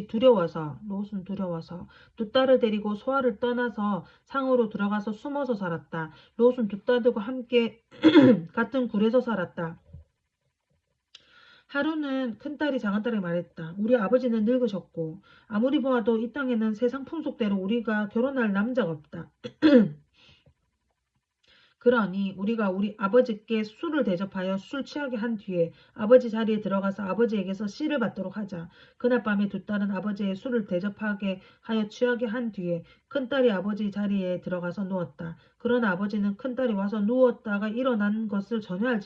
두려워서 두 딸을 데리고 소알을 떠나서 상으로 들어가서 숨어서 살았다. 롯은 두 딸들과 함께 같은 굴에서 살았다. 하루는 큰딸이 작은딸에게 말했다. 우리 아버지는 늙으셨고 아무리 보아도 이 땅에는 세상 풍속대로 우리가 결혼할 남자가 없다. 그러니 우리가 우리 아버지께 술을 대접하여 술 취하게 한 뒤에 아버지 자리에 들어가서 아버지에게서 씨를 받도록 하자. 그날 밤에 두 딸은 아버지의 술을 대접하게 하여 취하게 한 뒤에 큰딸이 아버지 자리에 들어가서 누웠다. 그러나 아버지는 큰딸이 와서 누웠다가 일어난 것을 전혀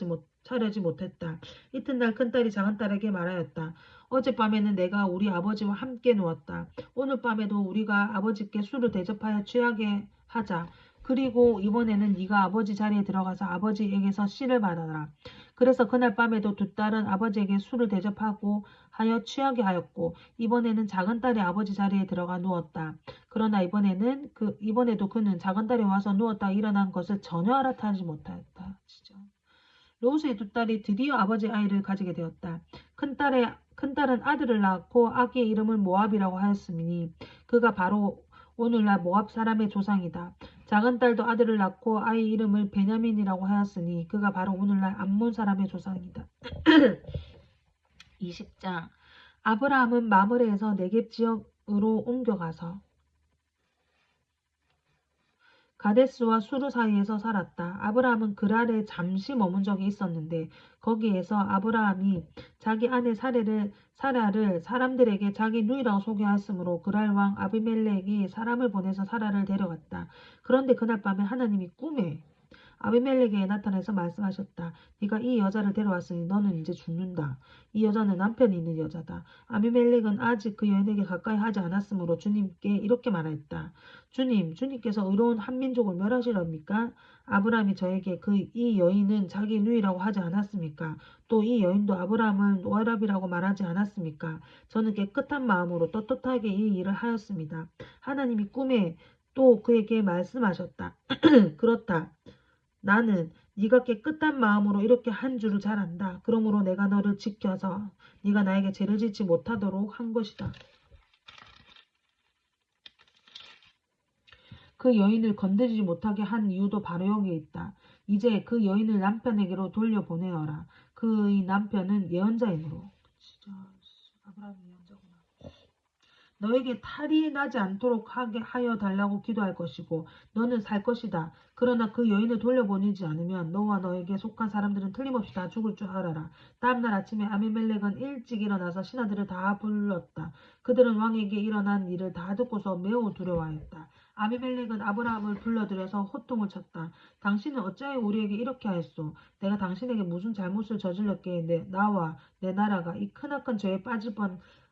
차려지 못했다. 이튿날 큰딸이 작은딸에게 말하였다. 어젯밤에는 내가 우리 아버지와 함께 누웠다. 오늘 밤에도 우리가 아버지께 술을 대접하여 취하게 하자. 그리고 이번에는 네가 아버지 자리에 들어가서 아버지에게서 씨를 받아라. 그래서 그날 밤에도 두 딸은 아버지에게 술을 대접하고 하여 취하게 하였고 이번에는 작은 딸이 아버지 자리에 들어가 누웠다. 그러나 이번에도 그는 작은 딸이 와서 누웠다 일어난 것을 전혀 알아차리지 못하였다. 롯의 두 딸이 드디어 아버지 아이를 가지게 되었다. 큰딸은 아들을 낳고 아기의 이름을 모압이라고 하였으니 그가 바로 오늘날 모압 사람의 조상이다. 작은 딸도 아들을 낳고 아이 이름을 베냐민이라고 하였으니 그가 바로 오늘날 암몬 사람의 조상이다. 20장 아브라함은 마므레에서 네겝 지역으로 옮겨가서 가데스와 수르 사이에서 살았다. 아브라함은 그랄에 잠시 머문 적이 있었는데 거기에서 아브라함이 자기 아내 사라를 사람들에게 자기 누이라고 소개하였으므로 그랄 왕 아비멜렉이 사람을 보내서 사라를 데려갔다. 그런데 그날 밤에 하나님이 꿈에 아비멜렉에게 나타나서 말씀하셨다. 네가 이 여자를 데려왔으니 너는 이제 죽는다. 이 여자는 남편이 있는 여자다. 아비멜렉은 아직 그 여인에게 가까이 하지 않았으므로 주님께 이렇게 말하였다. 주님께서 의로운 한 민족을 멸하시렵니까? 아브라함이 저에게 이 여인은 자기 누이라고 하지 않았습니까? 또 이 여인도 아브라함을 오라비라고 말하지 않았습니까? 저는 깨끗한 마음으로 떳떳하게 이 일을 하였습니다. 하나님이 꿈에 또 그에게 말씀하셨다. 그렇다. 나는 네가 깨끗한 마음으로 이렇게 한 줄을 잘 안다. 그러므로 내가 너를 지켜서 네가 나에게 죄를 짓지 못하도록 한 것이다. 그 여인을 건드리지 못하게 한 이유도 바로 여기에 있다. 이제 그 여인을 남편에게로 돌려보내어라. 그의 남편은 예언자이므로. 진짜 아브라함이 예언자구나. 너에게 탈이 나지 않도록 하게 하여 달라고 기도할 것이고 너는 살 것이다. 그러나 그 여인을 돌려보내지 않으면 너와 너에게 속한 사람들은 틀림없이 다 죽을 줄 알아라. 다음날 아침에 아비멜렉은 일찍 일어나서 신하들을 다 불렀다. 그들은 왕에게 일어난 일을 다 듣고서 매우 두려워하였다. 아비멜렉은 아브라함을 불러들여서 호통을 쳤다. 당신은 어찌하여 우리에게 이렇게 하였소? 내가 당신에게 무슨 잘못을 저질렀기에 나와 내 나라가 이 크나큰 죄에 빠질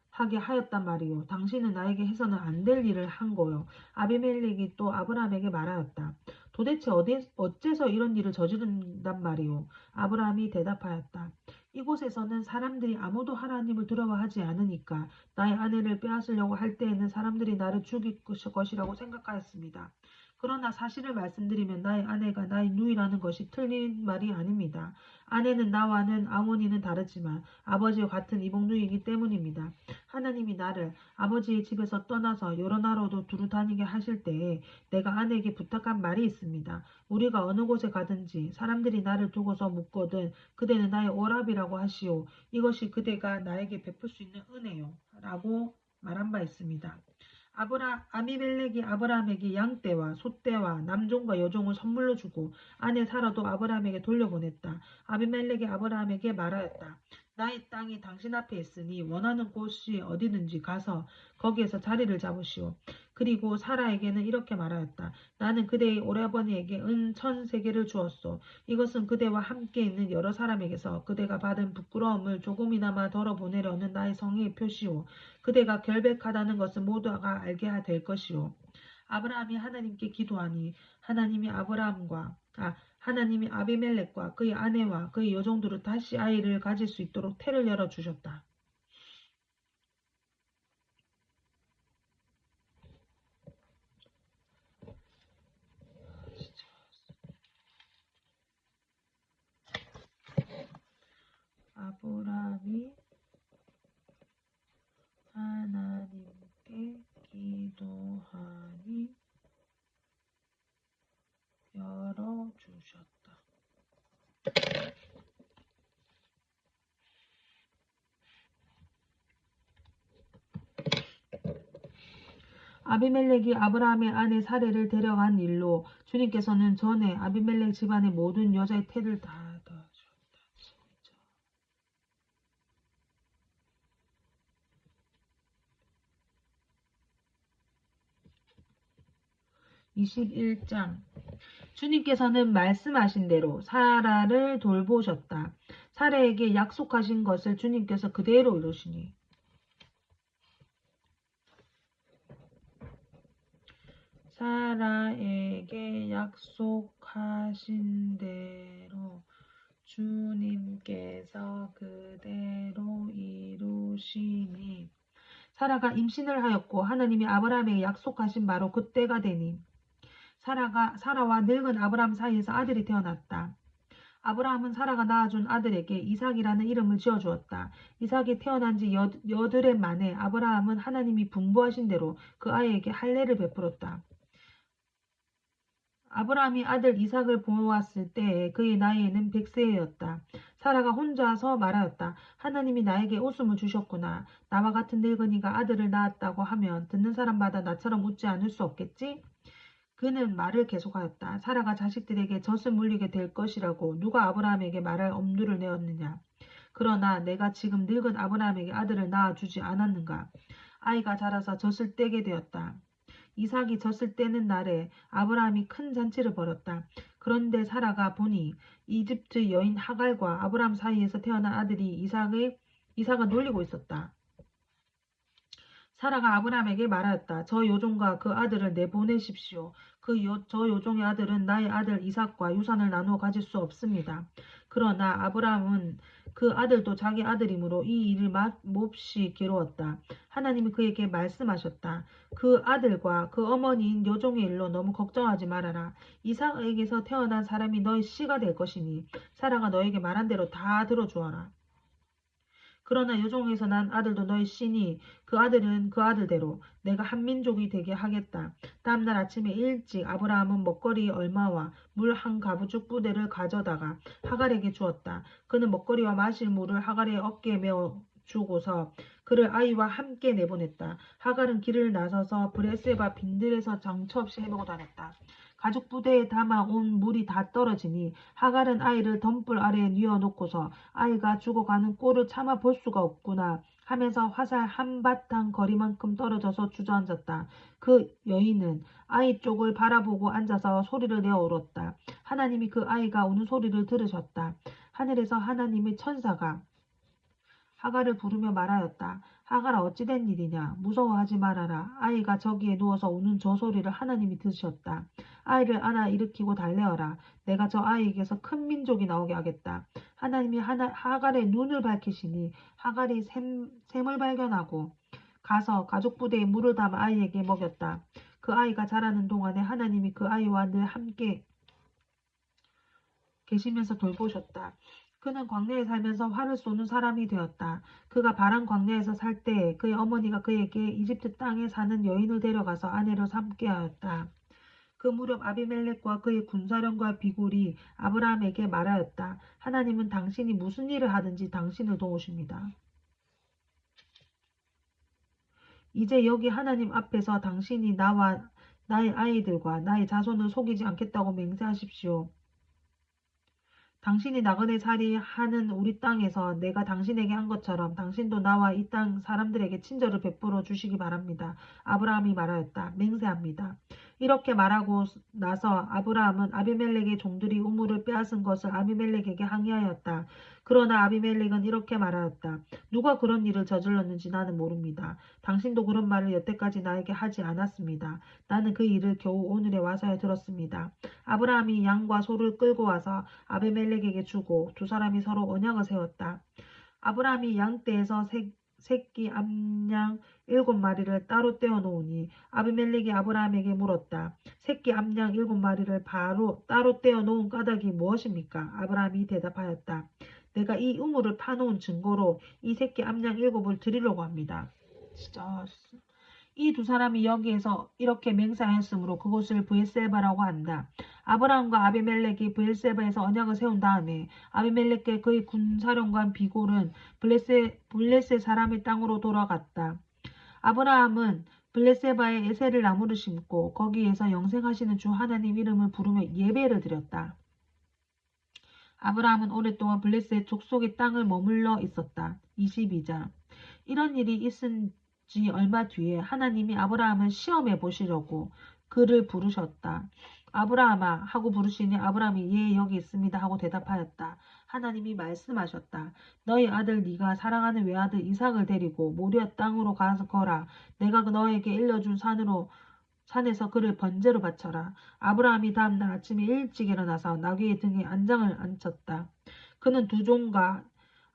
하게 하였단 말이요. 당신은 나에게 해서는 안 될 일을 한 거요. 아비멜렉이 또 아브라함에게 말하였다. 도대체 어째서 이런 일을 저지른단 말이요. 아브라함이 대답하였다. 이곳에서는 사람들이 아무도 하나님을 두려워하지 않으니까 나의 아내를 빼앗으려고 할 때에는 사람들이 나를 죽일 것이라고 생각하였습니다. 그러나 사실을 말씀드리면 나의 아내가 나의 누이라는 것이 틀린 말이 아닙니다. 아내는 나와는 아모니는 다르지만 아버지와 같은 이복누이이기 때문입니다. 하나님이 나를 아버지의 집에서 떠나서 여러 나라로 두루 다니게 하실 때에 내가 아내에게 부탁한 말이 있습니다. 우리가 어느 곳에 가든지 사람들이 나를 두고서 묻거든 그대는 나의 오랍이라고 하시오. 이것이 그대가 나에게 베풀 수 있는 은혜요. 라고 말한 바 있습니다. 아비멜렉이 아브라함에게 양떼와 소떼와 남종과 여종을 선물로 주고 아내 사라도 아브라함에게 돌려보냈다. 아비멜렉이 아브라함에게 말하였다. 나의 땅이 당신 앞에 있으니 원하는 곳이 어디든지 가서 거기에서 자리를 잡으시오. 그리고 사라에게는 이렇게 말하였다. 나는 그대의 오라버니에게 은 1,000세겔을 주었소. 이것은 그대와 함께 있는 여러 사람에게서 그대가 받은 부끄러움을 조금이나마 덜어보내려는 나의 성의의 표시오. 그대가 결백하다는 것은 모두가 알게 될 것이오. 아브라함이 하나님께 기도하니 하나님이 아비멜렉과 그의 아내와 그의 여종들을 다시 아이를 가질 수 있도록 태를 열어주셨다. 아브라함이 하나님께 기도하니 열어주셨다. 아비멜렉이 아브라함의 아내 사레를 데려간 일로 주님께서는 전에 아비멜렉 집안의 모든 여자의 태를 다 닫아주셨다. 21장 주님께서는 말씀하신 대로 사라를 돌보셨다. 사라에게 약속하신 것을 주님께서 그대로 이루시니 사라에게 약속하신 대로 주님께서 그대로 이루시니 사라가 임신을 하였고 하나님이 아브라함에게 약속하신 바로 그때가 되니 사라와 늙은 아브라함 사이에서 아들이 태어났다. 아브라함은 사라가 낳아준 아들에게 이삭이라는 이름을 지어주었다. 이삭이 태어난 지 여드레 만에 아브라함은 하나님이 분부하신 대로 그 아이에게 할례를 베풀었다. 아브라함이 아들 이삭을 보았을 때 그의 나이에는 100세였다. 사라가 혼자서 말하였다. 하나님이 나에게 웃음을 주셨구나. 나와 같은 늙은이가 아들을 낳았다고 하면 듣는 사람마다 나처럼 웃지 않을 수 없겠지? 그는 말을 계속하였다. 사라가 자식들에게 젖을 물리게 될 것이라고 누가 아브라함에게 말할 엄두를 내었느냐. 그러나 내가 지금 늙은 아브라함에게 아들을 낳아주지 않았는가. 아이가 자라서 젖을 떼게 되었다. 이삭이 젖을 떼는 날에 아브라함이 큰 잔치를 벌였다. 그런데 사라가 보니 이집트 여인 하갈과 아브라함 사이에서 태어난 아들이 이삭을 놀리고 있었다. 사라가 아브라함에게 말하였다. 저 요종과 그 아들을 내보내십시오. 저 요종의 아들은 나의 아들 이삭과 유산을 나누어 가질 수 없습니다. 그러나 아브라함은 그 아들도 자기 아들이므로 이 일을 몹시 괴로웠다. 하나님이 그에게 말씀하셨다. 그 아들과 그 어머니인 요종의 일로 너무 걱정하지 말아라. 이삭에게서 태어난 사람이 너의 씨가 될 것이니 사라가 너에게 말한 대로 다 들어주어라. 그러나 요종에서 난 아들도 너의 씨니 그 아들은 그 아들대로 내가 한 민족이 되게 하겠다. 다음날 아침에 일찍 아브라함은 먹거리 얼마와 물 한 가부죽 부대를 가져다가 하갈에게 주었다. 그는 먹거리와 마실 물을 하갈의 어깨에 메어 주고서 그를 아이와 함께 내보냈다. 하갈은 길을 나서서 브레스바 빈들에서 정처 없이 헤매고 다녔다. 가죽 부대에 담아온 물이 다 떨어지니 하갈은 아이를 덤불 아래에 뉘어놓고서 아이가 죽어가는 꼴을 참아 볼 수가 없구나 하면서 화살 한바탕 거리만큼 떨어져서 주저앉았다. 그 여인은 아이 쪽을 바라보고 앉아서 소리를 내어 울었다. 하나님이 그 아이가 우는 소리를 들으셨다. 하늘에서 하나님의 천사가 하갈을 부르며 말하였다. 하갈아 어찌된 일이냐. 무서워하지 말아라. 아이가 저기에 누워서 우는 저 소리를 하나님이 들으셨다. 아이를 안아 일으키고 달래어라. 내가 저 아이에게서 큰 민족이 나오게 하겠다. 하나님이 하갈의 눈을 밝히시니 하갈이 샘을 발견하고 가서 가족 부대에 물을 담아 아이에게 먹였다. 그 아이가 자라는 동안에 하나님이 그 아이와 늘 함께 계시면서 돌보셨다. 그는 광야에 살면서 활을 쏘는 사람이 되었다. 그가 바란 광야에서 살 때 그의 어머니가 그에게 이집트 땅에 사는 여인을 데려가서 아내로 삼게 하였다. 그 무렵 아비멜렉과 그의 군사령과 비굴이 아브라함에게 말하였다. 하나님은 당신이 무슨 일을 하든지 당신을 도우십니다. 이제 여기 하나님 앞에서 당신이 나와 나의 아이들과 나의 자손을 속이지 않겠다고 맹세하십시오. 당신이 나그네 살이 하는 우리 땅에서 내가 당신에게 한 것처럼 당신도 나와 이 땅 사람들에게 친절을 베풀어 주시기 바랍니다. 아브라함이 말하였다. 맹세합니다. 이렇게 말하고 나서 아브라함은 아비멜렉의 종들이 우물을 빼앗은 것을 아비멜렉에게 항의하였다. 그러나 아비멜렉은 이렇게 말하였다. 누가 그런 일을 저질렀는지 나는 모릅니다. 당신도 그런 말을 여태까지 나에게 하지 않았습니다. 나는 그 일을 겨우 오늘에 와서야 들었습니다. 아브라함이 양과 소를 끌고 와서 아비멜렉에게 주고 두 사람이 서로 언약을 세웠다. 아브라함이 양떼에서 새끼 암양 7마리를 따로 떼어 놓으니 아비멜렉이 아브라함에게 물었다. 새끼 암양 7마리를 바로 따로 떼어 놓은 까닭이 무엇입니까? 아브라함이 대답하였다. 내가 이 우물을 파놓은 증거로 이 새끼 암양 7을 드리려고 합니다. 진짜 이 두 사람이 여기에서 이렇게 맹세하였으므로 그곳을 브엘세바라고 한다. 아브라함과 아비멜렉이 브엘세바에서 언약을 세운 다음에 아비멜렉과 그의 군사령관 비골은 블레셋 사람의 땅으로 돌아갔다. 아브라함은 블레세바에 에셀을 나무를 심고 거기에서 영생하시는 주 하나님 이름을 부르며 예배를 드렸다. 아브라함은 오랫동안 블레셋 족속의 땅을 머물러 있었다. 22장 이런 일이 있은 지 얼마 뒤에 하나님이 아브라함을 시험해 보시려고 그를 부르셨다. 아브라함아 하고 부르시니 아브라함이 예 여기 있습니다 하고 대답하였다. 하나님이 말씀하셨다. 너희 아들 네가 사랑하는 외아들 이삭을 데리고 모리아 땅으로 가서 거라. 내가 너에게 일러준 산에서 그를 번제로 바쳐라. 아브라함이 다음날 아침에 일찍 일어나서 나귀의 등에 안장을 안쳤다. 그는 두 종과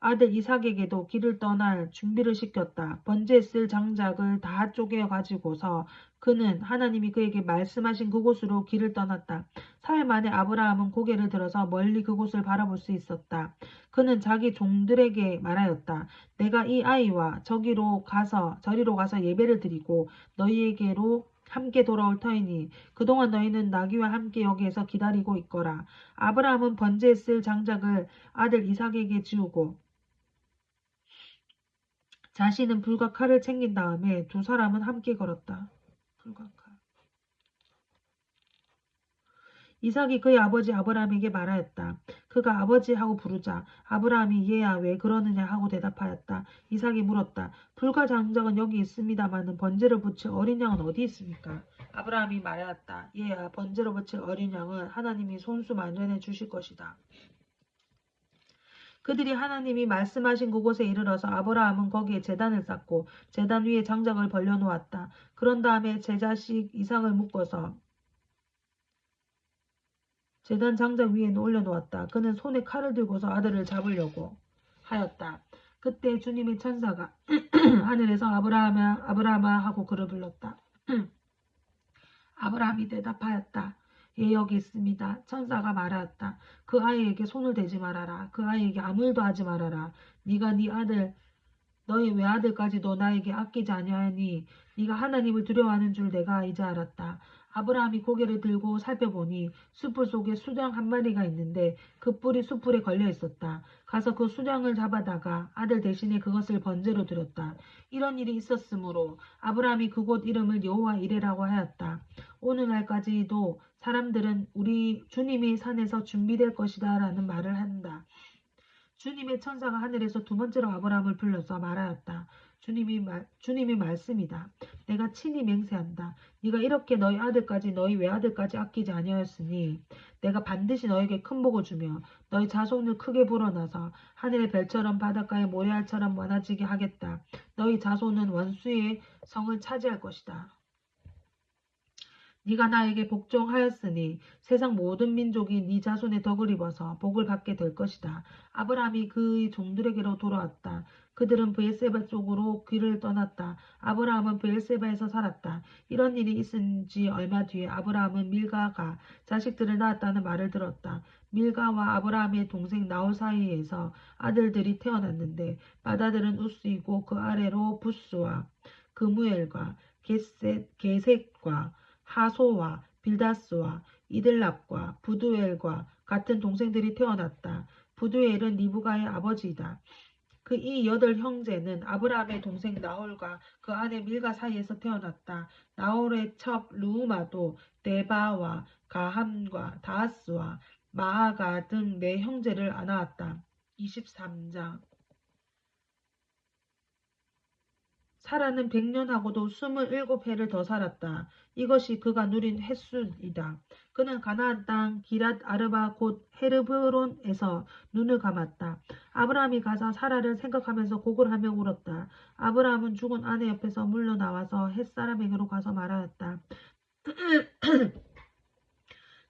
아들 이삭에게도 길을 떠날 준비를 시켰다. 번제에 쓸 장작을 다 쪼개 가지고서 그는 하나님이 그에게 말씀하신 그곳으로 길을 떠났다. 사흘 만에 아브라함은 고개를 들어서 멀리 그곳을 바라볼 수 있었다. 그는 자기 종들에게 말하였다. 내가 이 아이와 저리로 가서 예배를 드리고 너희에게로 함께 돌아올 터이니 그동안 너희는 나귀와 함께 여기에서 기다리고 있거라. 아브라함은 번제에 쓸 장작을 아들 이삭에게 지우고 자신은 불과 칼을 챙긴 다음에 두 사람은 함께 걸었다. 불과 칼. 이삭이 그의 아버지 아브라함에게 말하였다. 그가 아버지하고 부르자 아브라함이 얘야 왜 그러느냐 하고 대답하였다. 이삭이 물었다. 불과 장작은 여기 있습니다마는 번제를 붙일 어린 양은 어디 있습니까? 아브라함이 말하였다. 얘야 번제로 붙일 어린 양은 하나님이 손수 마련해 주실 것이다. 그들이 하나님이 말씀하신 그곳에 이르러서 아브라함은 거기에 제단을 쌓고 제단 위에 장작을 벌려놓았다. 그런 다음에 제 자식 이삭을 묶어서 제단 장작 위에 올려놓았다. 그는 손에 칼을 들고서 아들을 잡으려고 하였다. 그때 주님의 천사가 하늘에서 아브라함아 아브라함아 하고 그를 불렀다. 아브라함이 대답하였다. 예 여기 있습니다. 천사가 말하였다. 그 아이에게 손을 대지 말아라. 그 아이에게 아무 일도 하지 말아라. 네가 네 아들 너희 외아들까지도 나에게 아끼지 아니하니 네가 하나님을 두려워하는 줄 내가 이제 알았다. 아브라함이 고개를 들고 살펴보니 숯불 속에 수장 한 마리가 있는데 그 뿔이 숯불에 걸려 있었다. 가서 그 수장을 잡아다가 아들 대신에 그것을 번제로 드렸다. 이런 일이 있었으므로 아브라함이 그곳 이름을 여호와 이레라고 하였다. 오늘날까지도 사람들은 우리 주님이 산에서 준비될 것이다 라는 말을 한다. 주님의 천사가 하늘에서 두 번째로 아브라함을 불러서 말하였다. 주님이 말씀이다. 내가 친히 맹세한다. 네가 이렇게 너희 아들까지 너희 외아들까지 아끼지 아니하였으니 내가 반드시 너에게 큰 복을 주며 너희 자손을 크게 불어넣어서 하늘의 별처럼 바닷가의 모래알처럼 많아지게 하겠다. 너희 자손은 원수의 성을 차지할 것이다. 네가 나에게 복종하였으니 세상 모든 민족이 네 자손의 덕을 입어서 복을 받게 될 것이다. 아브라함이 그의 종들에게로 돌아왔다. 그들은 브엘세바 쪽으로 길을 떠났다. 아브라함은 브엘세바에서 살았다. 이런 일이 있은 지 얼마 뒤에 아브라함은 밀가가 자식들을 낳았다는 말을 들었다. 밀가와 아브라함의 동생 나홀 사이에서 아들들이 태어났는데 맏아들은 우스이고 그 아래로 부스와 그무엘과 게셋과 하소와 빌다스와 이들랍과 부두엘과 같은 동생들이 태어났다. 부두엘은 리브가의 아버지이다. 그 이 8형제는 아브라함의 동생 나홀과 그 아내 밀가 사이에서 태어났다. 나홀의 첩 루우마도 데바와 가함과 다하스와 마아가 등 네 형제를 안아왔다. 23장. 사라는 100년하고도 27해를 더 살았다. 이것이 그가 누린 횟수이다. 그는 가나안 땅 기랏 아르바 곧 헤르브론에서 눈을 감았다. 아브라함이 가서 사라를 생각하면서 고글하며 울었다. 아브라함은 죽은 아내 옆에서 물러나와서 햇사람에게로 가서 말하였다.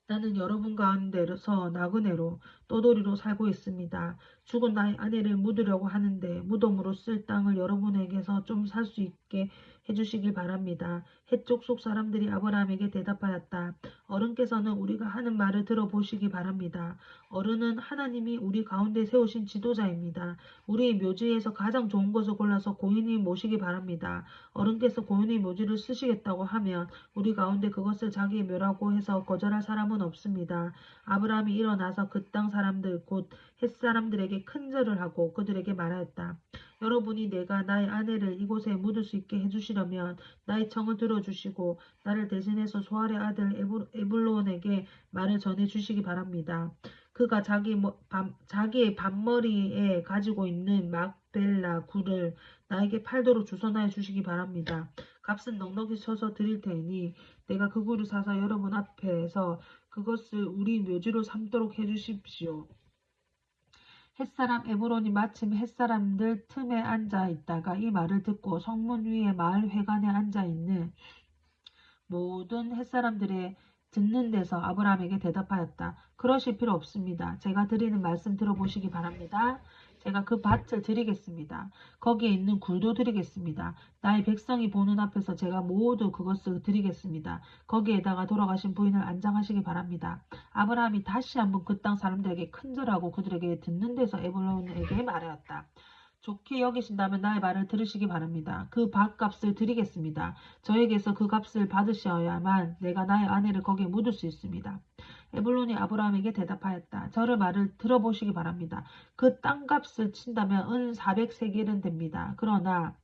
나는 여러분 가운데서 나그네로 떠돌이로 살고 있습니다. 죽은 나의 아내를 묻으려고 하는데 무덤으로 쓸 땅을 여러분에게서 좀 살 수 있게 해주시길 바랍니다. 해쪽 속 사람들이 아브라함에게 대답하였다. 어른께서는 우리가 하는 말을 들어보시기 바랍니다. 어른은 하나님이 우리 가운데 세우신 지도자입니다. 우리 묘지에서 가장 좋은 것을 골라서 고인이 모시기 바랍니다. 어른께서 고인의 묘지를 쓰시겠다고 하면 우리 가운데 그것을 자기의 묘라고 해서 거절할 사람은 없습니다. 아브라함이 일어나서 그 땅 사람들 곧 햇사람들에게 큰절을 하고 그들에게 말하였다. 여러분이 내가 나의 아내를 이곳에 묻을 수 있게 해주시려면 나의 청을 들어주시고 나를 대신해서 소알의 아들 에불론에게 말을 전해주시기 바랍니다. 그가 자기의 반머리에 가지고 있는 막벨라 굴을 나에게 팔도록 주선하여 주시기 바랍니다. 값은 넉넉히 쳐서 드릴 테니 내가 그 굴을 사서 여러분 앞에서 그것을 우리 묘지로 삼도록 해주십시오. 햇사람 에브론이 마침 햇사람들 틈에 앉아 있다가 이 말을 듣고 성문 위에 마을 회관에 앉아 있는 모든 햇사람들의 듣는 데서 아브라함에게 대답하였다. 그러실 필요 없습니다. 제가 드리는 말씀 들어보시기 바랍니다. 제가 그 밭을 드리겠습니다. 거기에 있는 굴도 드리겠습니다. 나의 백성이 보는 앞에서 제가 모두 그것을 드리겠습니다. 거기에다가 돌아가신 부인을 안장하시기 바랍니다. 아브라함이 다시 한번 그 땅 사람들에게 큰절하고 그들에게 듣는 데서 에불론에게 말하였다. 좋게 여기신다면 나의 말을 들으시기 바랍니다. 그 밭값을 드리겠습니다. 저에게서 그 값을 받으셔야만 내가 나의 아내를 거기에 묻을 수 있습니다. 에불론이 아브라함에게 대답하였다. 저를 말을 들어보시기 바랍니다. 그 땅값을 친다면 은 400세겔은 됩니다. 그러나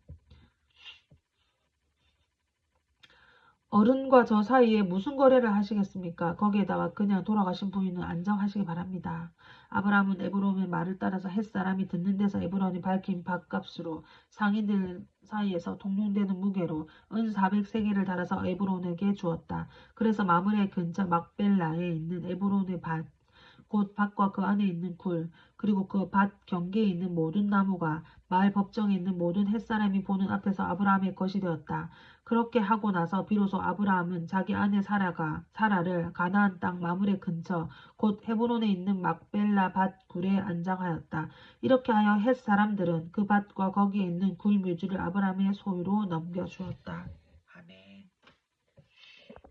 어른과 저 사이에 무슨 거래를 하시겠습니까? 거기에다가 그냥 돌아가신 부인은 안정하시기 바랍니다. 아브라함은 에브론의 말을 따라서 햇사람이 듣는 데서 에브론이 밝힌 밭값으로 상인들 사이에서 통용되는 무게로 은 400세겔을 달아서 에브론에게 주었다. 그래서 마므레 근처 막벨라에 있는 에브론의 밭, 곧 밭과 그 안에 있는 굴, 그리고 그 밭 경계에 있는 모든 나무가 마을 법정에 있는 모든 햇사람이 보는 앞에서 아브라함의 것이 되었다. 그렇게 하고 나서 비로소 아브라함은 자기 아내 사라를 가나안 땅 마므레 근처 곧 헤브론에 있는 막벨라 밭 굴에 안장하였다. 이렇게 하여 햇 사람들은 그 밭과 거기에 있는 굴 묘지를 아브라함의 소유로 넘겨주었다.